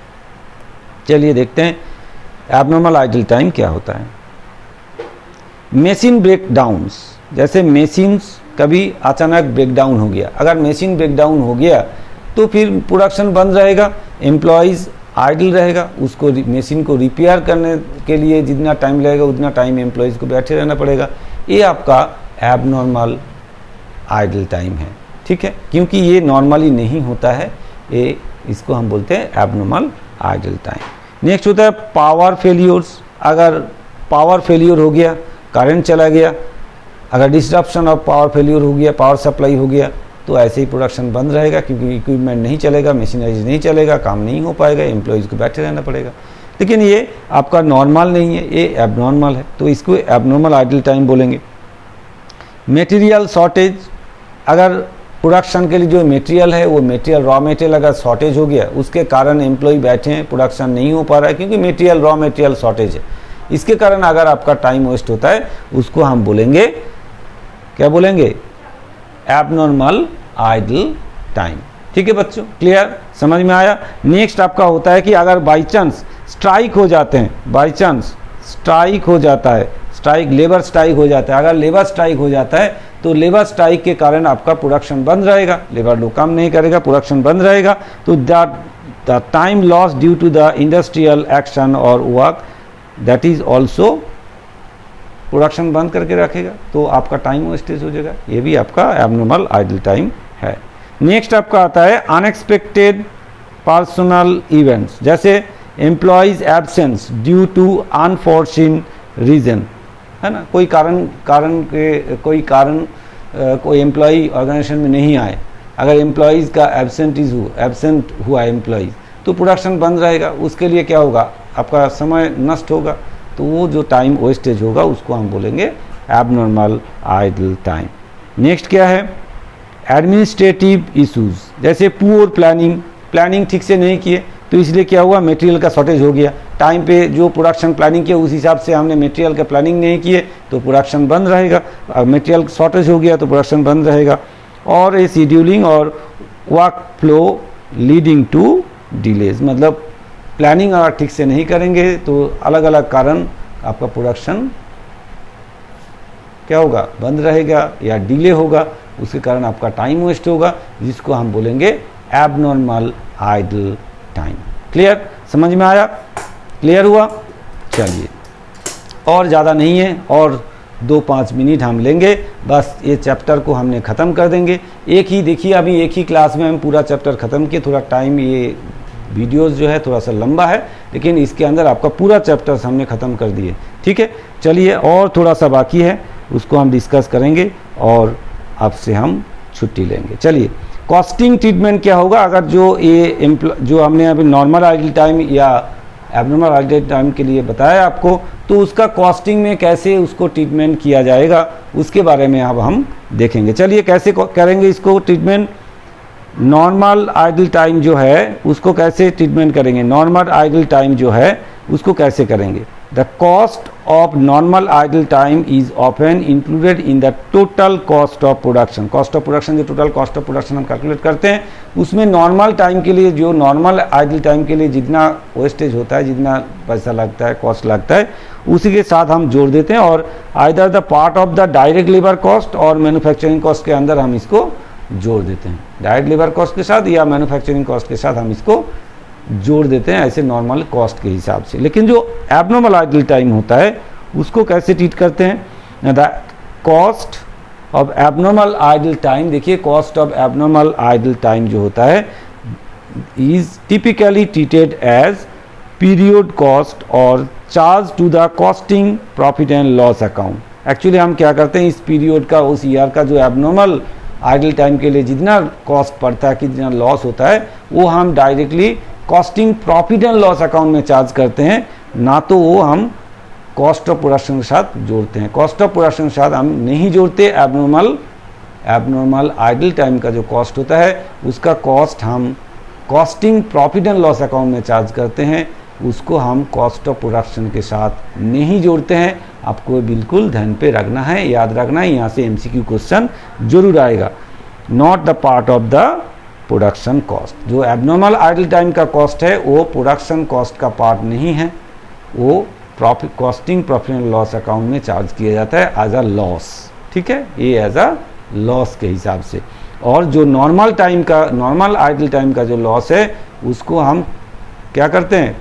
चलिए देखते हैं एबनॉर्मल आइडल टाइम क्या होता है। मशीन ब्रेकडाउन्स, जैसे मशीन्स कभी अचानक ब्रेकडाउन हो गया, अगर मशीन ब्रेकडाउन हो गया तो फिर प्रोडक्शन बंद रहेगा, एम्प्लॉयज़ आइडल रहेगा, उसको मशीन को रिपेयर करने के लिए जितना टाइम लगेगा उतना टाइम एम्प्लॉयज़ को बैठे रहना पड़ेगा। ये आपका एबनॉर्मल आइडल टाइम है, ठीक है, क्योंकि ये नॉर्मली नहीं होता है, ये इसको हम बोलते हैं एबनॉर्मल आइडल टाइम। नेक्स्ट होता है पावर फेलियर्स। अगर पावर फेलियर हो गया, करंट चला गया, अगर डिस्ट्रप्शन ऑफ पावर फेलियर हो गया, पावर सप्लाई हो गया, तो ऐसे ही प्रोडक्शन बंद रहेगा, क्योंकि इक्विपमेंट नहीं चलेगा, मशीनरीज नहीं चलेगा, काम नहीं हो पाएगा, एम्प्लॉयज़ को बैठे रहना पड़ेगा। लेकिन ये आपका नॉर्मल नहीं है, ये एबनॉर्मल है, तो इसको एबनॉर्मल आइडल टाइम बोलेंगे। मटेरियल शॉर्टेज, अगर प्रोडक्शन के लिए जो मटेरियल है वो मटेरियल रॉ मटेरियल अगर शॉर्टेज हो गया, उसके कारण एम्प्लॉय बैठे हैं, प्रोडक्शन नहीं हो पा रहा है क्योंकि मटेरियल रॉ मटेरियल शॉर्टेज है, इसके कारण अगर आपका टाइम वेस्ट होता है उसको हम बोलेंगे, क्या बोलेंगे, एबनॉर्मल आइडल टाइम। ठीक है बच्चों, क्लियर, समझ में आया। नेक्स्ट आपका होता है कि अगर बाई चांस स्ट्राइक हो जाते हैं, बाई चांस स्ट्राइक हो जाता है, स्ट्राइक लेबर स्ट्राइक हो जाता है, अगर लेबर स्ट्राइक हो जाता है तो लेबर स्ट्राइक के कारण आपका प्रोडक्शन बंद रहेगा, लेबर लोग काम नहीं करेगा, प्रोडक्शन बंद रहेगा, तो the time loss due to the industrial action और work that is also, production बंद करके रखेगा तो आपका टाइम वेस्टेज हो जाएगा, ये भी आपका एबनॉर्मल आइडल टाइम है। नेक्स्ट आपका आता है अनएक्सपेक्टेड पर्सनल इवेंट्स, जैसे employees absence due to unforeseen reason, है ना, कोई कारण कोई एम्प्लॉय ऑर्गेनाइजेशन में नहीं आए, अगर एम्प्लॉयज़ का एब्सेंट हुआ एम्प्लॉयज़ तो प्रोडक्शन बंद रहेगा, उसके लिए क्या होगा, आपका समय नष्ट होगा, तो वो जो टाइम वेस्टेज होगा उसको हम बोलेंगे एबनॉर्मल आइडल टाइम। नेक्स्ट क्या है, एडमिनिस्ट्रेटिव इश्यूज, जैसे पुअर प्लानिंग ठीक से नहीं किए तो इसलिए क्या हुआ, मटेरियल का शॉर्टेज हो गया, टाइम पे जो प्रोडक्शन प्लानिंग किया उस हिसाब से हमने मटेरियल का प्लानिंग नहीं किए तो प्रोडक्शन बंद रहेगा, मटेरियल शॉर्टेज हो गया तो प्रोडक्शन बंद रहेगा। और ए शेड्यूलिंग और work flow leading to delays, मतलब प्लानिंग अगर ठीक से नहीं करेंगे तो अलग अलग कारण आपका प्रोडक्शन क्या होगा, बंद रहेगा या डिले होगा, उसके कारण आपका टाइम वेस्ट होगा, जिसको हम बोलेंगे एबनॉर्मल आइडल टाइम। क्लियर, समझ में आया, क्लियर हुआ। चलिए, और ज़्यादा नहीं है, और 2-5 मिनट हम लेंगे, बस ये चैप्टर को हमने ख़त्म कर देंगे। एक ही देखिए, अभी एक ही क्लास में हम पूरा चैप्टर ख़त्म किए, थोड़ा टाइम, ये वीडियोस जो है थोड़ा सा लंबा है, लेकिन इसके अंदर आपका पूरा चैप्टर हमने ख़त्म कर दिए। ठीक है, चलिए, और थोड़ा सा बाकी है, उसको हम डिस्कस करेंगे और आपसे हम छुट्टी लेंगे। चलिए, कॉस्टिंग ट्रीटमेंट क्या होगा, अगर जो हमने अभी नॉर्मल आइडल टाइम या एबनॉर्मल आइडल टाइम के लिए बताया आपको, तो उसका कॉस्टिंग में कैसे उसको ट्रीटमेंट किया जाएगा उसके बारे में अब हम देखेंगे। चलिए, कैसे करेंगे इसको ट्रीटमेंट, नॉर्मल आइडल टाइम जो है उसको कैसे ट्रीटमेंट करेंगे, नॉर्मल आइडल टाइम जो है उसको कैसे करेंगे। The cost of normal idle time is often included in the total cost of production. Cost of production, जो टोटल कॉस्ट ऑफ प्रोडक्शन हम कैलकुलेट करते हैं, उसमें नॉर्मल टाइम के लिए, जो नॉर्मल आइडल टाइम के लिए जितना वेस्टेज होता है, जितना पैसा लगता है, कॉस्ट लगता है, उसी के साथ हम जोड़ देते हैं, और either the part of the direct labour cost और मैन्युफैक्चरिंग कॉस्ट के अंदर हम इसको जोड़ देते हैं, डायरेक्ट लेबर कॉस्ट के साथ या मैन्युफैक्चरिंग कॉस्ट के साथ हम इसको जोड़ देते हैं, ऐसे नॉर्मल कॉस्ट के हिसाब से। लेकिन जो एबनॉर्मल आइडल टाइम होता है उसको कैसे ट्रीट करते हैं, the cost of abnormal idle time, देखिए cost of abnormal idle time जो होता है is typically treated as period cost और charge to the costing profit and loss account. Actually हम क्या करते हैं, इस पीरियड का, उस ईयर का जो एबनॉर्मल आइडल टाइम के लिए जितना कॉस्ट पड़ता है, कितना लॉस होता है, वो हम directly costing profit and loss account में चार्ज करते हैं, ना तो वो हम कॉस्ट ऑफ प्रोडक्शन के साथ जोड़ते हैं। कॉस्ट ऑफ प्रोडक्शन के साथ हम नहीं जोड़ते एबनॉर्मल आइडल टाइम का जो कॉस्ट होता है उसका कॉस्ट हम costing profit and loss account में चार्ज करते हैं, उसको हम कॉस्ट ऑफ प्रोडक्शन के साथ नहीं जोड़ते हैं। आपको बिल्कुल ध्यान पे रखना है, याद रखना है, यहाँ से एमसीक्यू क्वेश्चन जरूर आएगा। Not the part of the production cost. जो एबनॉर्मल आइडल टाइम का कॉस्ट है वो प्रोडक्शन कॉस्ट का पार्ट नहीं है, वो profit costing profit and loss account में चार्ज किया जाता है एज अ लॉस। ठीक है, ये एज अ लॉस के हिसाब से। और जो नॉर्मल टाइम का, नॉर्मल आइडल टाइम का जो लॉस है उसको हम क्या करते हैं,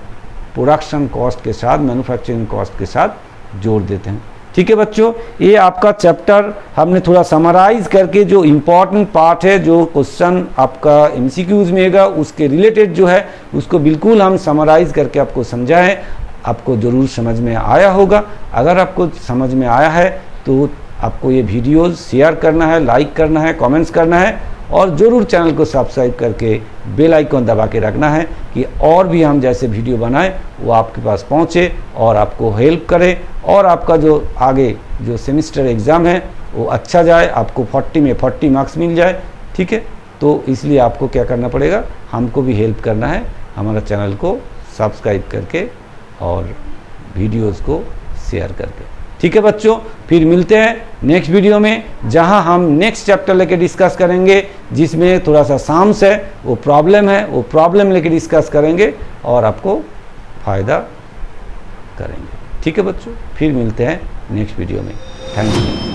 प्रोडक्शन कॉस्ट के साथ, मैन्युफैक्चरिंग कॉस्ट के साथ जोड़ देते हैं। ठीक है बच्चों, ये आपका चैप्टर हमने थोड़ा समराइज करके जो इम्पॉर्टेंट पार्ट है, जो क्वेश्चन आपका एमसीक्यूज में आएगा उसके रिलेटेड जो है उसको बिल्कुल हम समराइज करके आपको समझाएं। आपको ज़रूर समझ में आया होगा। अगर आपको समझ में आया है तो आपको ये वीडियोस शेयर करना है, लाइक करना है, कमेंट्स करना है और ज़रूर चैनल को सब्सक्राइब करके बेल आइकन दबा के रखना है कि और भी हम जैसे वीडियो बनाएं वो आपके पास पहुंचे और आपको हेल्प करे और आपका जो आगे जो सेमेस्टर एग्ज़ाम है वो अच्छा जाए, आपको 40 में 40 मार्क्स मिल जाए। ठीक है, तो इसलिए आपको क्या करना पड़ेगा, हमको भी हेल्प करना है, हमारा चैनल को सब्सक्राइब करके और वीडियोस को शेयर करके। ठीक है बच्चों, फिर मिलते हैं नेक्स्ट वीडियो में जहां हम नेक्स्ट चैप्टर लेके डिस्कस करेंगे, जिसमें थोड़ा सा साम्स है, वो प्रॉब्लम है, वो प्रॉब्लम लेके डिस्कस करेंगे और आपको फ़ायदा करेंगे। ठीक है बच्चों, फिर मिलते हैं नेक्स्ट वीडियो में। Thank you.